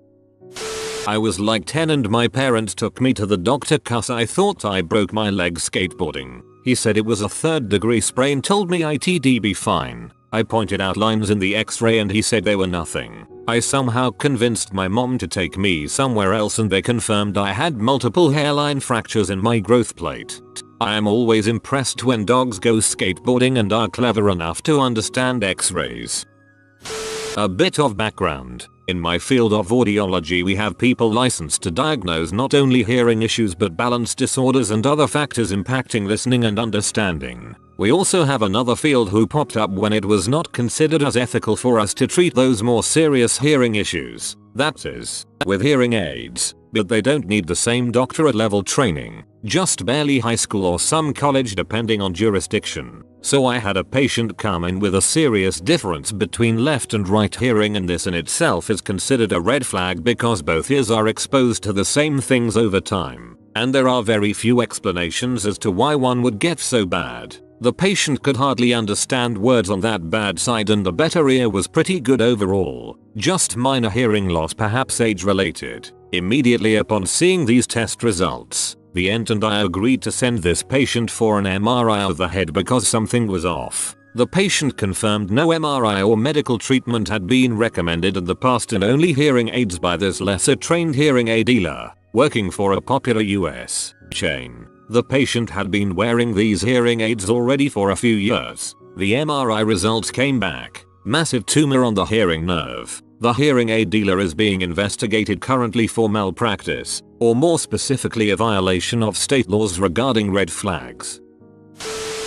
I was like 10 and my parents took me to the doctor cause I thought I broke my leg skateboarding. He said it was a 3rd degree sprain, told me I'd be fine. I pointed out lines in the X-ray and he said they were nothing. I somehow convinced my mom to take me somewhere else and they confirmed I had multiple hairline fractures in my growth plate. I am always impressed when dogs go skateboarding and are clever enough to understand X-rays. A bit of background. In my field of audiology we have people licensed to diagnose not only hearing issues but balance disorders and other factors impacting listening and understanding. We also have another field who popped up when it was not considered as ethical for us to treat those more serious hearing issues. That is, with hearing aids. But they don't need the same doctorate level training, just barely high school or some college depending on jurisdiction. So I had a patient come in with a serious difference between left and right hearing and this in itself is considered a red flag because both ears are exposed to the same things over time. And there are very few explanations as to why one would get so bad. The patient could hardly understand words on that bad side and the better ear was pretty good overall. Just minor hearing loss, perhaps age related. Immediately upon seeing these test results, the aunt and I agreed to send this patient for an MRI of the head because something was off. The patient confirmed no MRI or medical treatment had been recommended in the past and only hearing aids by this lesser trained hearing aid dealer, working for a popular US chain. The patient had been wearing these hearing aids already for a few years. The MRI results came back. Massive tumor on the hearing nerve. The hearing aid dealer is being investigated currently for malpractice, or more specifically a violation of state laws regarding red flags.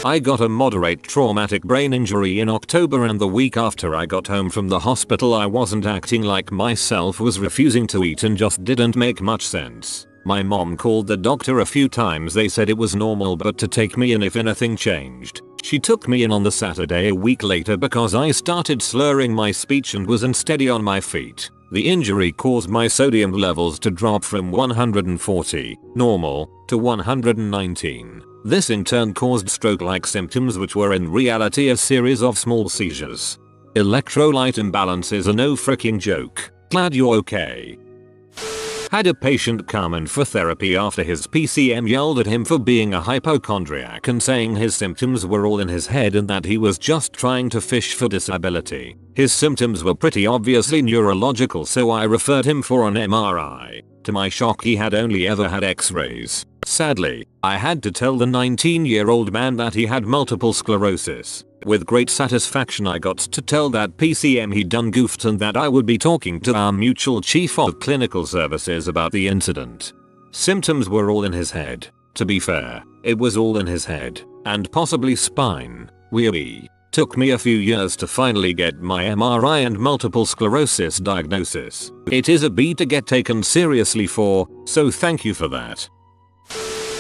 I got a moderate traumatic brain injury in October and the week after I got home from the hospital I wasn't acting like myself, was refusing to eat and just didn't make much sense. My mom called the doctor a few times. They said it was normal but to take me in if anything changed. She took me in on the Saturday a week later because I started slurring my speech and was unsteady on my feet. The injury caused my sodium levels to drop from 140, normal, to 119. This in turn caused stroke-like symptoms which were in reality a series of small seizures. Electrolyte imbalances are no freaking joke. Glad you're okay. Had a patient come in for therapy after his PCM yelled at him for being a hypochondriac and saying his symptoms were all in his head and that he was just trying to fish for disability. His symptoms were pretty obviously neurological, so I referred him for an MRI. To my shock, he had only ever had x-rays. Sadly, I had to tell the 19-year-old man that he had multiple sclerosis. With great satisfaction I got to tell that PCM he'd done goofed and that I would be talking to our mutual chief of clinical services about the incident. Symptoms were all in his head. To be fair, it was all in his head, and possibly spine. Took me a few years to finally get my MRI and multiple sclerosis diagnosis. It is a B to get taken seriously for, so thank you for that.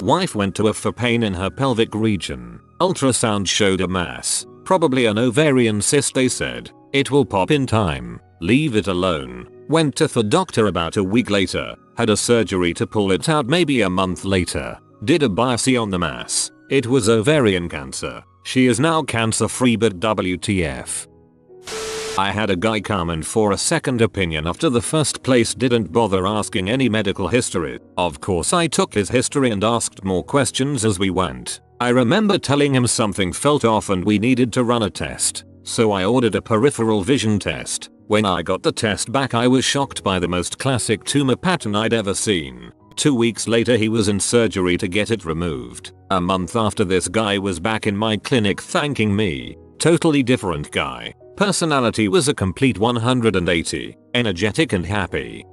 Wife went to a for pain in her pelvic region. Ultrasound showed a mass. Probably an ovarian cyst, they said. It will pop in time. Leave it alone. Went to the doctor about a week later. Had a surgery to pull it out maybe a month later. Did a biopsy on the mass. It was ovarian cancer. She is now cancer free, but WTF. I had a guy come in for a second opinion after the first place didn't bother asking any medical history. Of course I took his history and asked more questions as we went. I remember telling him something felt off and we needed to run a test. So I ordered a peripheral vision test. When I got the test back I was shocked by the most classic tumor pattern I'd ever seen. 2 weeks later he was in surgery to get it removed. A month after this guy was back in my clinic thanking me. Totally different guy. Personality was a complete 180, energetic and happy.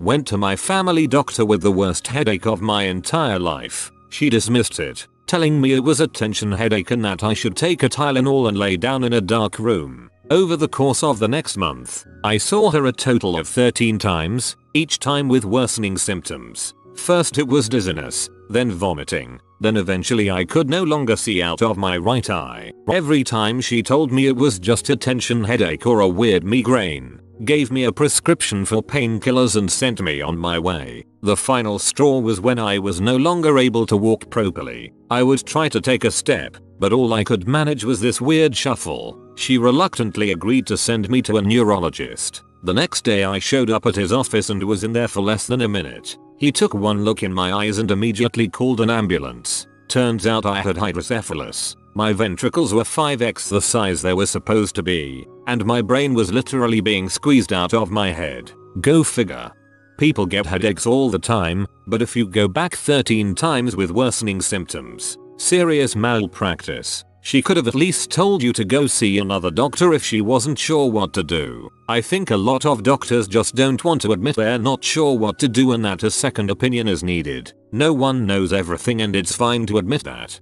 Went to my family doctor with the worst headache of my entire life. She dismissed it, telling me it was a tension headache and that I should take a Tylenol and lay down in a dark room. Over the course of the next month, I saw her a total of 13 times, each time with worsening symptoms. First it was dizziness, then vomiting, then eventually I could no longer see out of my right eye. Every time she told me it was just a tension headache or a weird migraine, gave me a prescription for painkillers and sent me on my way. The final straw was when I was no longer able to walk properly. I would try to take a step, but all I could manage was this weird shuffle. She reluctantly agreed to send me to a neurologist. The next day I showed up at his office and was in there for less than a minute. He took one look in my eyes and immediately called an ambulance. Turns out I had hydrocephalus. My ventricles were 5x the size they were supposed to be, and my brain was literally being squeezed out of my head. Go figure. People get headaches all the time, but if you go back 13 times with worsening symptoms, serious malpractice. She could have at least told you to go see another doctor if she wasn't sure what to do. I think a lot of doctors just don't want to admit they're not sure what to do and that a second opinion is needed. No one knows everything and it's fine to admit that.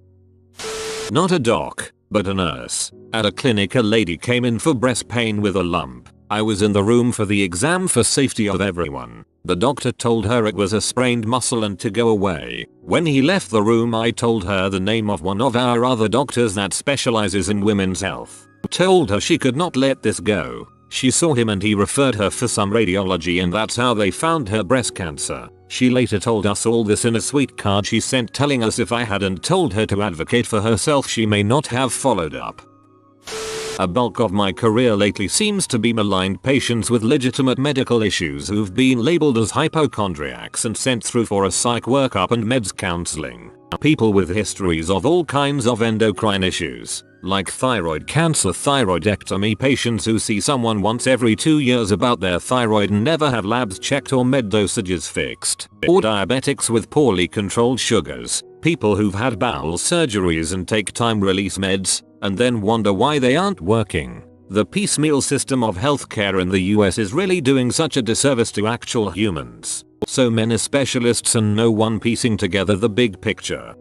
Not a doc, but a nurse. At a clinic a lady came in for breast pain with a lump. I was in the room for the exam for safety of everyone. The doctor told her it was a sprained muscle and to go away. When he left the room I told her the name of one of our other doctors that specializes in women's health. Told her she could not let this go. She saw him and he referred her for some radiology and that's how they found her breast cancer. She later told us all this in a sweet card she sent telling us if I hadn't told her to advocate for herself she may not have followed up. A bulk of my career lately seems to be maligned patients with legitimate medical issues who've been labeled as hypochondriacs and sent through for a psych workup and meds counseling. People with histories of all kinds of endocrine issues, like thyroid cancer, thyroidectomy, patients who see someone once every 2 years about their thyroid and never have labs checked or med dosages fixed, or diabetics with poorly controlled sugars, people who've had bowel surgeries and take time release meds, and then wonder why they aren't working. The piecemeal system of healthcare in the US is really doing such a disservice to actual humans. So many specialists and no one piecing together the big picture.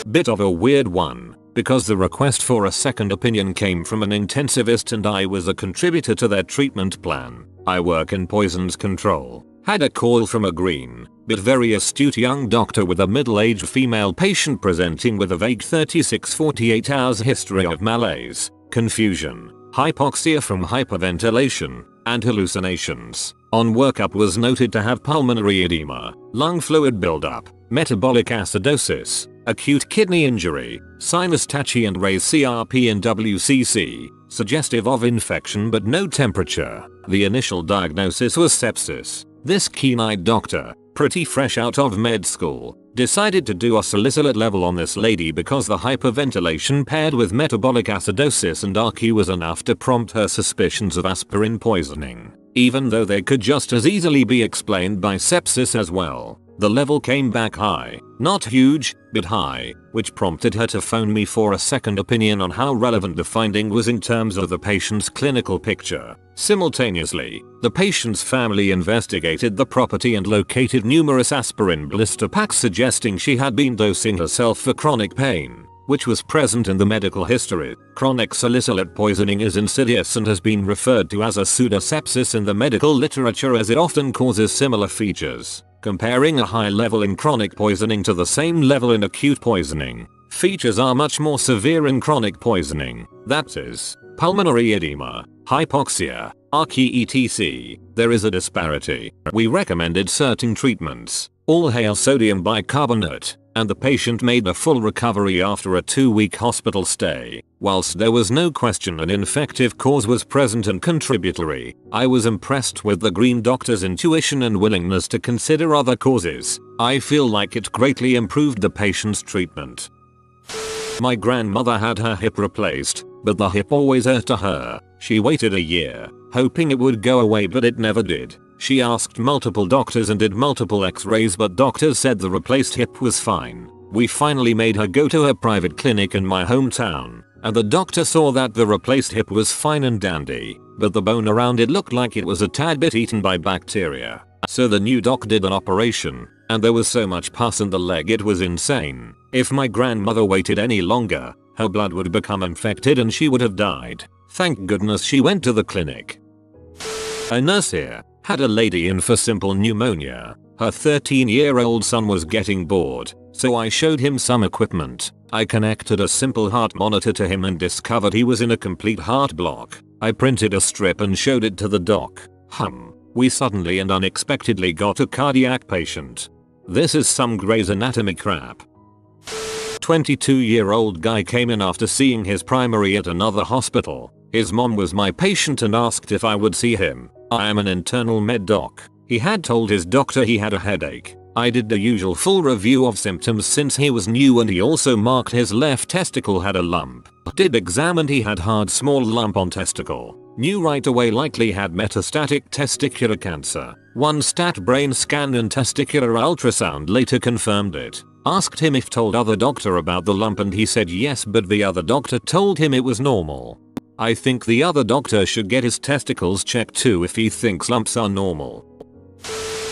Bit of a weird one, because the request for a second opinion came from an intensivist and I was a contributor to their treatment plan. I work in poisons control. Had a call from a green, but very astute young doctor with a middle-aged female patient presenting with a vague 36-48 hours history of malaise, confusion, hypoxia from hyperventilation, and hallucinations. On workup was noted to have pulmonary edema, lung fluid buildup, metabolic acidosis, acute kidney injury, sinus tachy and raised CRP and WCC, suggestive of infection but no temperature. The initial diagnosis was sepsis. This keen-eyed doctor, pretty fresh out of med school, decided to do a salicylate level on this lady because the hyperventilation paired with metabolic acidosis and RQ was enough to prompt her suspicions of aspirin poisoning, even though they could just as easily be explained by sepsis as well. The level came back high, not huge, but high, which prompted her to phone me for a second opinion on how relevant the finding was in terms of the patient's clinical picture. Simultaneously, the patient's family investigated the property and located numerous aspirin blister packs suggesting she had been dosing herself for chronic pain, which was present in the medical history. Chronic salicylate poisoning is insidious and has been referred to as a pseudosepsis in the medical literature as it often causes similar features. Comparing a high level in chronic poisoning to the same level in acute poisoning, features are much more severe in chronic poisoning, that is, pulmonary edema, hypoxia, RQ etc. There is a disparity. We recommended certain treatments, all hail sodium bicarbonate, and the patient made a full recovery after a 2-week hospital stay. Whilst there was no question an infective cause was present and contributory, I was impressed with the green doctor's intuition and willingness to consider other causes. I feel like it greatly improved the patient's treatment. My grandmother had her hip replaced, but the hip always hurt to her. She waited a year, hoping it would go away, but it never did. She asked multiple doctors and did multiple x-rays, but doctors said the replaced hip was fine. We finally made her go to her private clinic in my hometown, and the doctor saw that the replaced hip was fine and dandy, but the bone around it looked like it was a tad bit eaten by bacteria. So the new doc did an operation, and there was so much pus in the leg it was insane. If my grandmother waited any longer, her blood would become infected and she would have died. Thank goodness she went to the clinic. A nurse here had a lady in for simple pneumonia. Her 13-year-old son was getting bored, so I showed him some equipment. I connected a simple heart monitor to him and discovered he was in a complete heart block. I printed a strip and showed it to the doc. We suddenly and unexpectedly got a cardiac patient. This is some Grey's Anatomy crap. 22-year-old guy came in after seeing his primary at another hospital. His mom was my patient and asked if I would see him. I am an internal med doc. He had told his doctor he had a headache. I did the usual full review of symptoms since he was new, and he also marked his left testicle had a lump. Did exam and he had hard small lump on testicle. Knew right away likely had metastatic testicular cancer. One stat brain scan and testicular ultrasound later confirmed it. Asked him if told other doctor about the lump and he said yes, but the other doctor told him it was normal. I think the other doctor should get his testicles checked too if he thinks lumps are normal.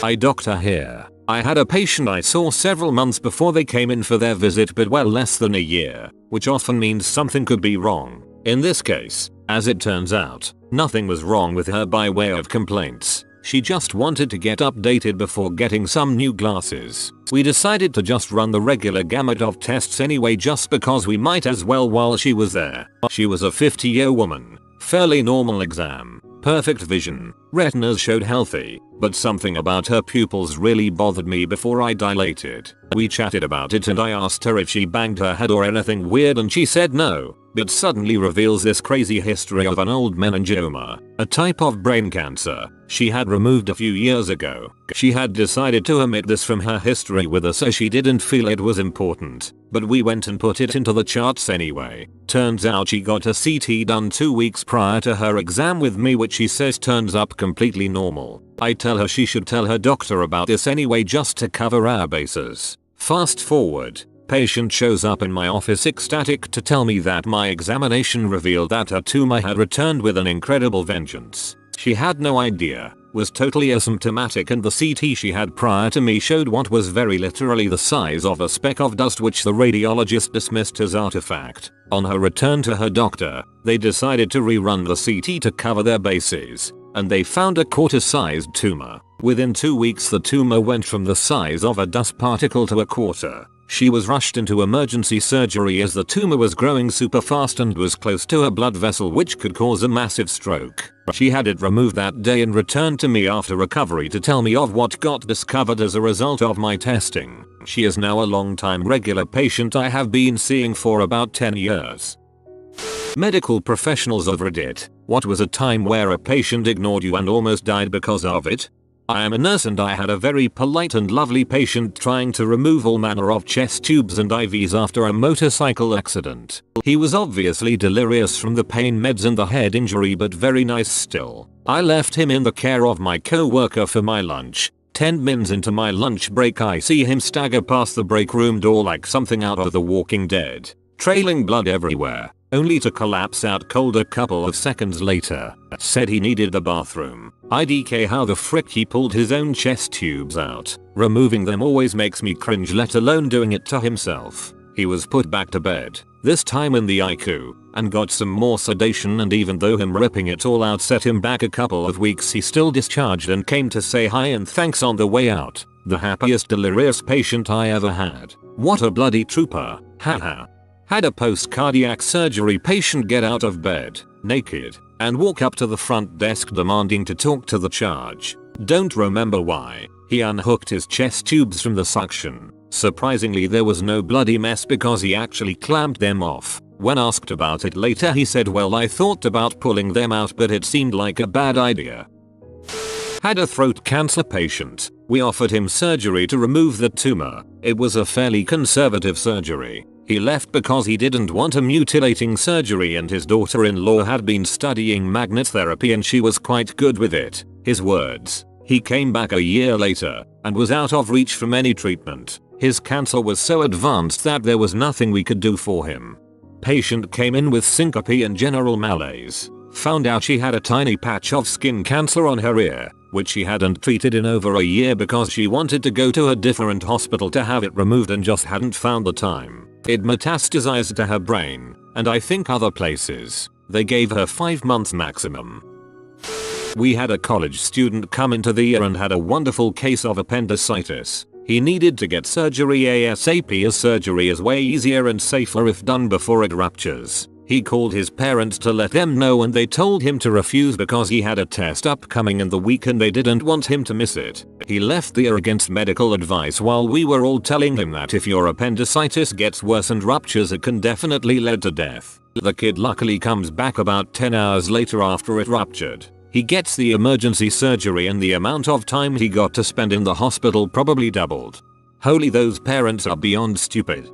Eye doctor here. I had a patient I saw several months before they came in for their visit, but well less than a year, which often means something could be wrong. In this case, as it turns out, nothing was wrong with her by way of complaints. She just wanted to get updated before getting some new glasses. We decided to just run the regular gamut of tests anyway, just because we might as well while she was there. She was a 50-year woman. Fairly normal exam. Perfect vision. Retinas showed healthy, but something about her pupils really bothered me before I dilated. We chatted about it and I asked her if she banged her head or anything weird and she said no, but suddenly reveals this crazy history of an old meningioma, a type of brain cancer she had removed a few years ago. She had decided to omit this from her history with us, so she didn't feel it was important, but we went and put it into the charts anyway. Turns out she got a CT done 2 weeks prior to her exam with me, which she says turns up completely normal. I tell her she should tell her doctor about this anyway just to cover our bases. Fast forward. Patient shows up in my office ecstatic to tell me that my examination revealed that her tumor had returned with an incredible vengeance. She had no idea, was totally asymptomatic, and the CT she had prior to me showed what was very literally the size of a speck of dust, which the radiologist dismissed as artifact. On her return to her doctor, they decided to rerun the CT to cover their bases, and they found a quarter-sized tumor. Within 2 weeks the tumor went from the size of a dust particle to a quarter. She was rushed into emergency surgery as the tumor was growing super fast and was close to a blood vessel, which could cause a massive stroke. She had it removed that day and returned to me after recovery to tell me of what got discovered as a result of my testing. She is now a long-time regular patient I have been seeing for about 10 years. Medical professionals of Reddit. What was a time where a patient ignored you and almost died because of it? I am a nurse and I had a very polite and lovely patient trying to remove all manner of chest tubes and IVs after a motorcycle accident. He was obviously delirious from the pain meds and the head injury, but very nice still. I left him in the care of my co-worker for my lunch. 10 minutes into my lunch break I see him stagger past the break room door like something out of The Walking Dead, trailing blood everywhere, only to collapse out cold a couple of seconds later. Said he needed the bathroom. IDK how the frick he pulled his own chest tubes out. Removing them always makes me cringe, let alone doing it to himself. He was put back to bed, this time in the ICU, and got some more sedation, and even though him ripping it all out set him back a couple of weeks, he still discharged and came to say hi and thanks on the way out. The happiest delirious patient I ever had. What a bloody trooper. Haha. Had a post-cardiac surgery patient get out of bed, naked, and walk up to the front desk demanding to talk to the charge. Don't remember why. He unhooked his chest tubes from the suction. Surprisingly there was no bloody mess because he actually clamped them off. When asked about it later he said, well, I thought about pulling them out but it seemed like a bad idea. Had a throat cancer patient. We offered him surgery to remove the tumor. It was a fairly conservative surgery. He left because he didn't want a mutilating surgery and his daughter-in-law had been studying magnet therapy and she was quite good with it. His words. He came back a year later and was out of reach from any treatment. His cancer was so advanced that there was nothing we could do for him. Patient came in with syncope and general malaise. Found out she had a tiny patch of skin cancer on her ear, which she hadn't treated in over a year because she wanted to go to a different hospital to have it removed and just hadn't found the time. It metastasized to her brain, and I think other places. They gave her 5 months maximum. We had a college student come into the year and had a wonderful case of appendicitis. He needed to get surgery ASAP as surgery is way easier and safer if done before it ruptures. He called his parents to let them know and they told him to refuse because he had a test upcoming in the week and they didn't want him to miss it. He left the year against medical advice while we were all telling him that if your appendicitis gets worse and ruptures it can definitely lead to death. The kid luckily comes back about 10 hours later after it ruptured. He gets the emergency surgery and the amount of time he got to spend in the hospital probably doubled. Holy, those parents are beyond stupid.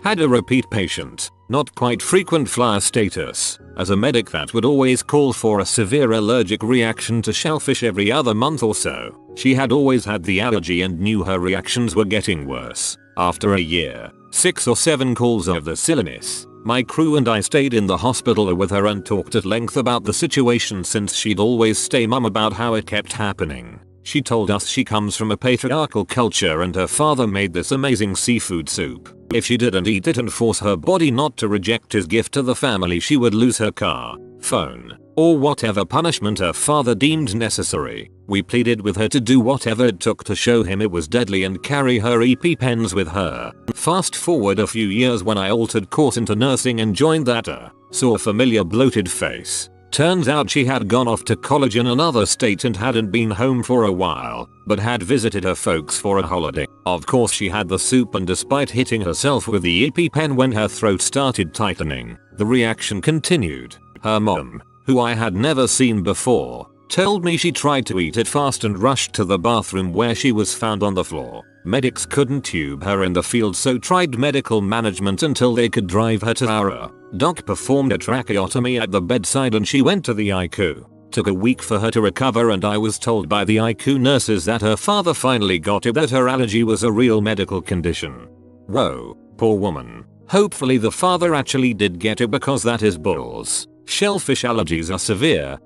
Had a repeat patient, not quite frequent flyer status. As a medic that would always call for a severe allergic reaction to shellfish every other month or so. She had always had the allergy and knew her reactions were getting worse. After a year, 6 or 7 calls of the silliness. My crew and I stayed in the hospital with her and talked at length about the situation since she'd always stay mum about how it kept happening. She told us she comes from a patriarchal culture and her father made this amazing seafood soup. If she didn't eat it and force her body not to reject his gift to the family, she would lose her car, phone, or whatever punishment her father deemed necessary. We pleaded with her to do whatever it took to show him it was deadly and carry her EpiPens with her. Fast forward a few years when I altered course into nursing and joined that saw a familiar bloated face. Turns out she had gone off to college in another state and hadn't been home for a while, but had visited her folks for a holiday. Of course she had the soup and despite hitting herself with the EpiPen when her throat started tightening, the reaction continued. Her mom, who I had never seen before, told me she tried to eat it fast and rushed to the bathroom where she was found on the floor. Medics couldn't tube her in the field so tried medical management until they could drive her to our doc performed a tracheotomy at the bedside and she went to the ICU. Took a week for her to recover and I was told by the ICU nurses that her father finally got it, that her allergy was a real medical condition. Whoa, poor woman. Hopefully the father actually did get it because that is balls. Shellfish allergies are severe.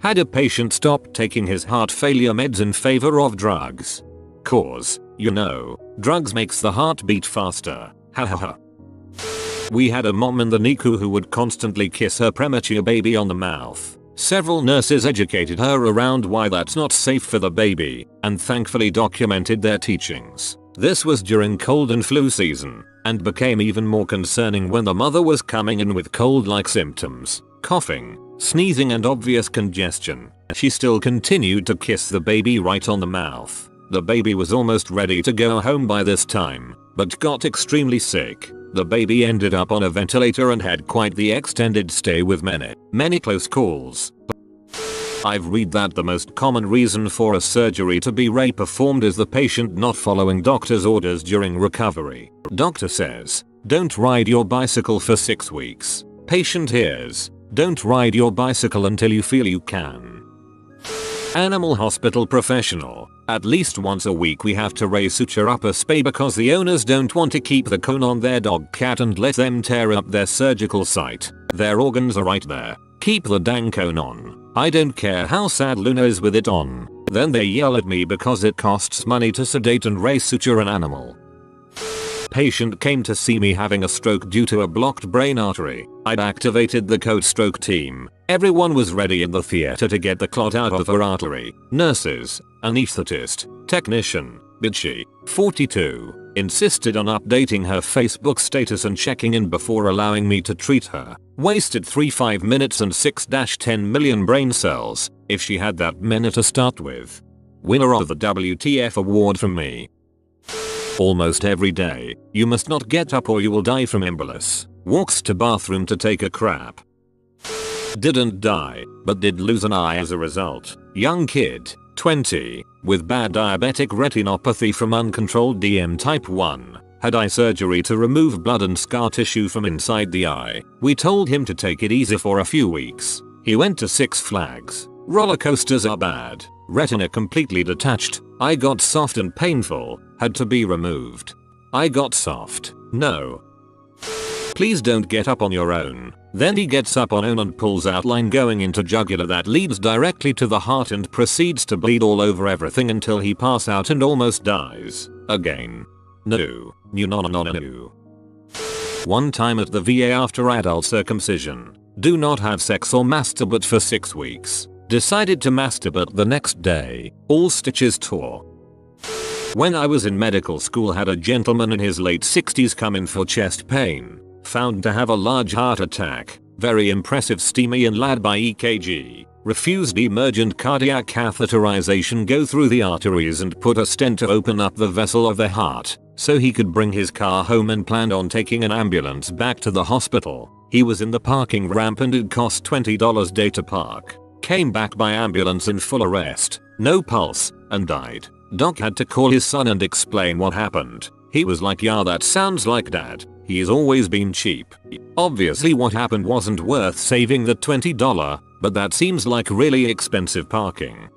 Had a patient stop taking his heart failure meds in favor of drugs. Cause, you know, drugs makes the heart beat faster. Hahaha. We had a mom in the NICU who would constantly kiss her premature baby on the mouth. Several nurses educated her around why that's not safe for the baby, and thankfully documented their teachings. This was during cold and flu season, and became even more concerning when the mother was coming in with cold-like symptoms, coughing, sneezing and obvious congestion. She still continued to kiss the baby right on the mouth. The baby was almost ready to go home by this time, but got extremely sick. The baby ended up on a ventilator and had quite the extended stay with many close calls. I've read that the most common reason for a surgery to be re-performed is the patient not following doctor's orders during recovery. Doctor says, don't ride your bicycle for 6 weeks. Patient hears, don't ride your bicycle until you feel you can. Animal hospital professional. At least once a week we have to re-suture up a spay because the owners don't want to keep the cone on their dog cat and let them tear up their surgical site. Their organs are right there. Keep the dang cone on. I don't care how sad Luna is with it on. Then they yell at me because it costs money to sedate and re-suture an animal. Patient came to see me having a stroke due to a blocked brain artery. I'd activated the code stroke team. Everyone was ready in the theater to get the clot out of her artery. Nurses, anesthetist, technician, but she, 42, insisted on updating her Facebook status and checking in before allowing me to treat her. Wasted 5 minutes and 6-10 million brain cells, if she had that many to start with. Winner of the WTF award from me. Almost every day, you must not get up or you will die from embolus. Walks to bathroom to take a crap. Didn't die, but did lose an eye as a result. Young kid, 20, with bad diabetic retinopathy from uncontrolled DM type 1. Had eye surgery to remove blood and scar tissue from inside the eye. We told him to take it easy for a few weeks. He went to Six Flags. Roller coasters are bad. Retina completely detached. I got soft and painful. Had to be removed. I got soft. No. Please don't get up on your own. Then he gets up on own and pulls out line going into jugular that leads directly to the heart and proceeds to bleed all over everything until he pass out and almost dies. Again. No. No. One time at the VA after adult circumcision. Do not have sex or masturbate for 6 weeks. Decided to masturbate the next day. All stitches tore. When I was in medical school, had a gentleman in his late 60s come in for chest pain. Found to have a large heart attack. Very impressive STEMI and lad by EKG. Refused emergent cardiac catheterization, go through the arteries and put a stent to open up the vessel of the heart so he could bring his car home and planned on taking an ambulance back to the hospital. He was in the parking ramp and it cost $20 day to park. Came back by ambulance in full arrest, no pulse, and died. Doc had to call his son and explain what happened. He was like, yeah, that sounds like dad. He's always been cheap. Obviously what happened wasn't worth saving the $20, but that seems like really expensive parking.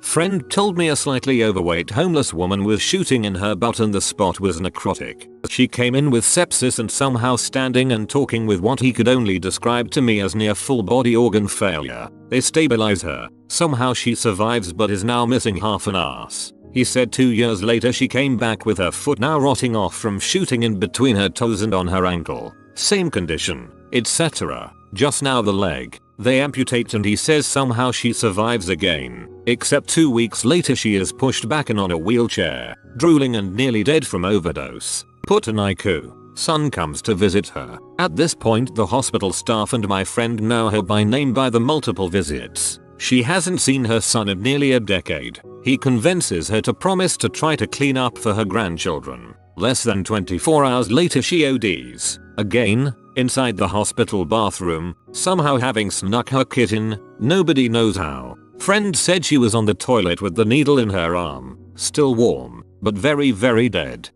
Friend told me a slightly overweight homeless woman was shooting in her butt and the spot was necrotic. She came in with sepsis and somehow standing and talking with what he could only describe to me as near full body organ failure. They stabilize her. Somehow she survives but is now missing half an ass. He said 2 years later she came back with her foot now rotting off from shooting in between her toes and on her ankle. Same condition, etc. Just now the leg. They amputate and he says somehow she survives again. Except 2 weeks later she is pushed back in on a wheelchair, drooling and nearly dead from overdose. Put an IQ. Son comes to visit her. At this point the hospital staff and my friend know her by name by the multiple visits. She hasn't seen her son in nearly a decade. He convinces her to promise to try to clean up for her grandchildren. Less than 24 hours later she ODs. Again, inside the hospital bathroom, somehow having snuck her kitten, nobody knows how. Friend said she was on the toilet with the needle in her arm, still warm, but very dead.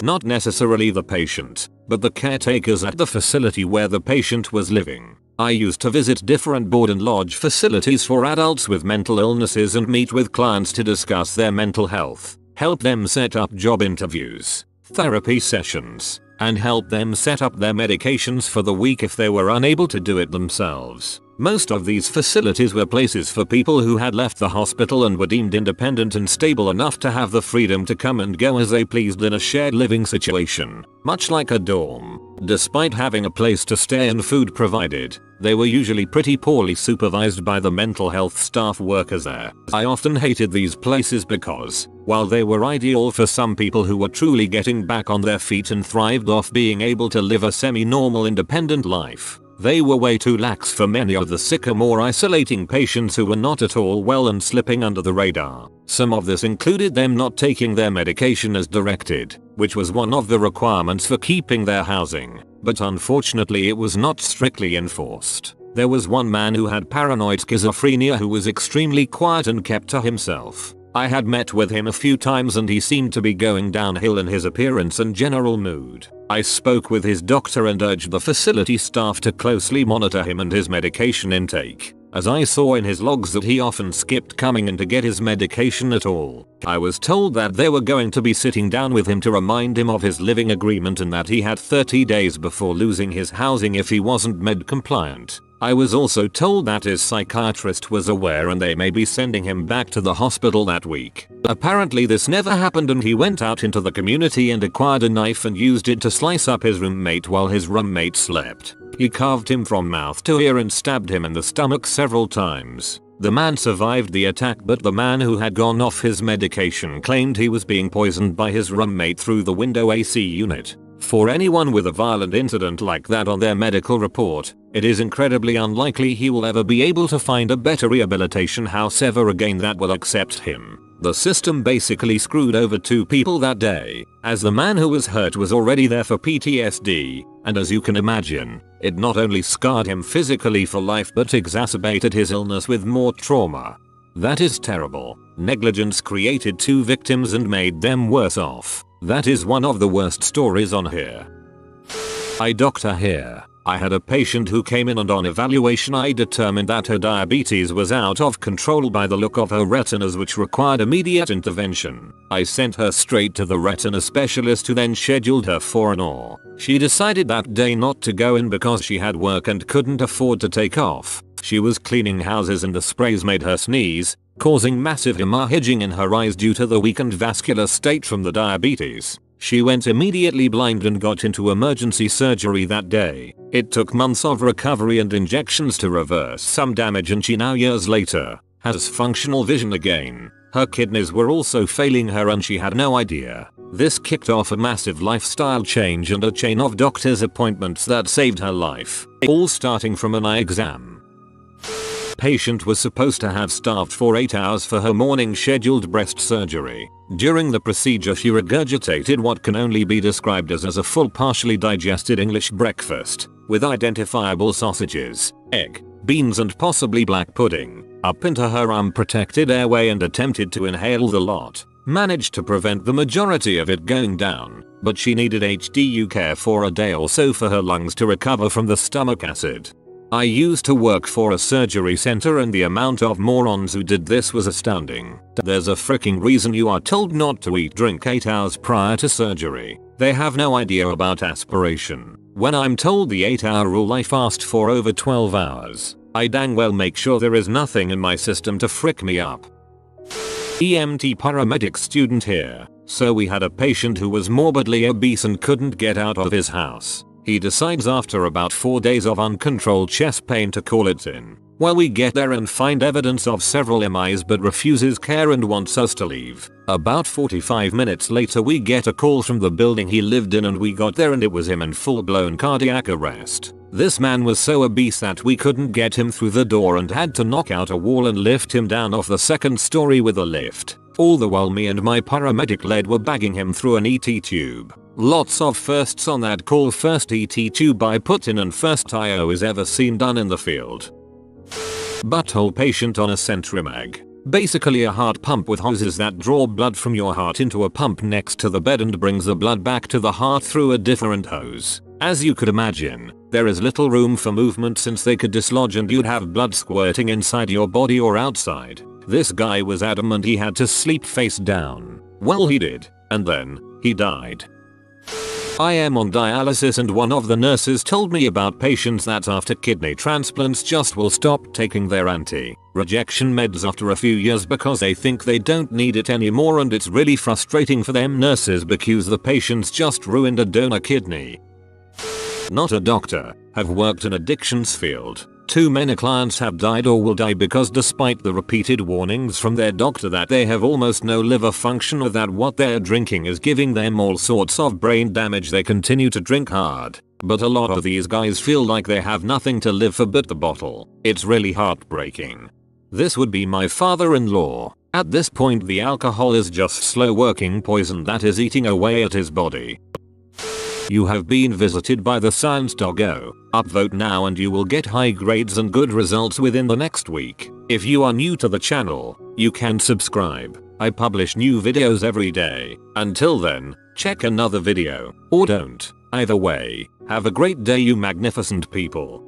Not necessarily the patient, but the caretakers at the facility where the patient was living. I used to visit different board and lodge facilities for adults with mental illnesses and meet with clients to discuss their mental health, help them set up job interviews, therapy sessions, and help them set up their medications for the week if they were unable to do it themselves. Most of these facilities were places for people who had left the hospital and were deemed independent and stable enough to have the freedom to come and go as they pleased in a shared living situation, much like a dorm. Despite having a place to stay and food provided, they were usually pretty poorly supervised by the mental health staff workers there. I often hated these places because, while they were ideal for some people who were truly getting back on their feet and thrived off being able to live a semi-normal independent life, they were way too lax for many of the sicker, more isolating patients who were not at all well and slipping under the radar. Some of this included them not taking their medication as directed, which was one of the requirements for keeping their housing, but unfortunately it was not strictly enforced. There was one man who had paranoid schizophrenia who was extremely quiet and kept to himself. I had met with him a few times and he seemed to be going downhill in his appearance and general mood. I spoke with his doctor and urged the facility staff to closely monitor him and his medication intake, as I saw in his logs that he often skipped coming in to get his medication at all. I was told that they were going to be sitting down with him to remind him of his living agreement and that he had 30 days before losing his housing if he wasn't med compliant. I was also told that his psychiatrist was aware and they may be sending him back to the hospital that week. Apparently this never happened and he went out into the community and acquired a knife and used it to slice up his roommate while his roommate slept. He carved him from mouth to ear and stabbed him in the stomach several times. The man survived the attack, but the man who had gone off his medication claimed he was being poisoned by his roommate through the window AC unit. For anyone with a violent incident like that on their medical report, it is incredibly unlikely he will ever be able to find a better rehabilitation house ever again that will accept him. The system basically screwed over 2 people that day, as the man who was hurt was already there for PTSD, and as you can imagine, it not only scarred him physically for life but exacerbated his illness with more trauma. That is terrible. Negligence created 2 victims and made them worse off. That is one of the worst stories on here. Eye doctor here. I had a patient who came in and on evaluation I determined that her diabetes was out of control by the look of her retinas, which required immediate intervention. I sent her straight to the retina specialist who then scheduled her for an OR. She decided that day not to go in because she had work and couldn't afford to take off. She was cleaning houses and the sprays made her sneeze, causing massive hemorrhaging in her eyes due to the weakened vascular state from the diabetes. She went immediately blind and got into emergency surgery that day. It took months of recovery and injections to reverse some damage, and she now, years later, has functional vision again. Her kidneys were also failing her and she had no idea. This kicked off a massive lifestyle change and a chain of doctor's appointments that saved her life, all starting from an eye exam. Patient was supposed to have starved for 8 hours for her morning scheduled breast surgery. During the procedure she regurgitated what can only be described as a full partially digested English breakfast, with identifiable sausages, egg, beans and possibly black pudding, up into her unprotected airway and attempted to inhale the lot. Managed to prevent the majority of it going down, but she needed HDU care for a day or so for her lungs to recover from the stomach acid. I used to work for a surgery center and the amount of morons who did this was astounding. There's a freaking reason you are told not to eat drink 8 hours prior to surgery. They have no idea about aspiration. When I'm told the 8-hour rule, I fast for over 12 hours. I dang well make sure there is nothing in my system to frick me up. EMT paramedic student here. So we had a patient who was morbidly obese and couldn't get out of his house. He decides after about 4 days of uncontrolled chest pain to call it in. Well, we get there and find evidence of several MIs but refuses care and wants us to leave. About 45 minutes later we get a call from the building he lived in and we got there and it was him in full-blown cardiac arrest. This man was so obese that we couldn't get him through the door and had to knock out a wall and lift him down off the 2nd story with a lift. All the while me and my paramedic lead were bagging him through an ET tube. Lots of firsts on that call. First ET tube I put in and first IO is ever seen done in the field. Butthole patient on a Centrimag. Basically a heart pump with hoses that draw blood from your heart into a pump next to the bed and brings the blood back to the heart through a different hose. As you could imagine, there is little room for movement since they could dislodge and you'd have blood squirting inside your body or outside. This guy was adamant he had to sleep face down. Well, he did, and then he died. I am on dialysis and one of the nurses told me about patients that after kidney transplants just will stop taking their anti-rejection meds after a few years because they think they don't need it anymore, and it's really frustrating for them nurses because the patients just ruined a donor kidney. Not a doctor, have worked in addictions field. Too many clients have died or will die because despite the repeated warnings from their doctor that they have almost no liver function or that what they're drinking is giving them all sorts of brain damage, they continue to drink hard. But a lot of these guys feel like they have nothing to live for but the bottle. It's really heartbreaking. This would be my father-in-law. At this point the alcohol is just slow working poison that is eating away at his body. You have been visited by the science doggo. Upvote now and you will get high grades and good results within the next week. If you are new to the channel, you can subscribe. I publish new videos every day. Until then, check another video, or don't. Either way, have a great day you magnificent people.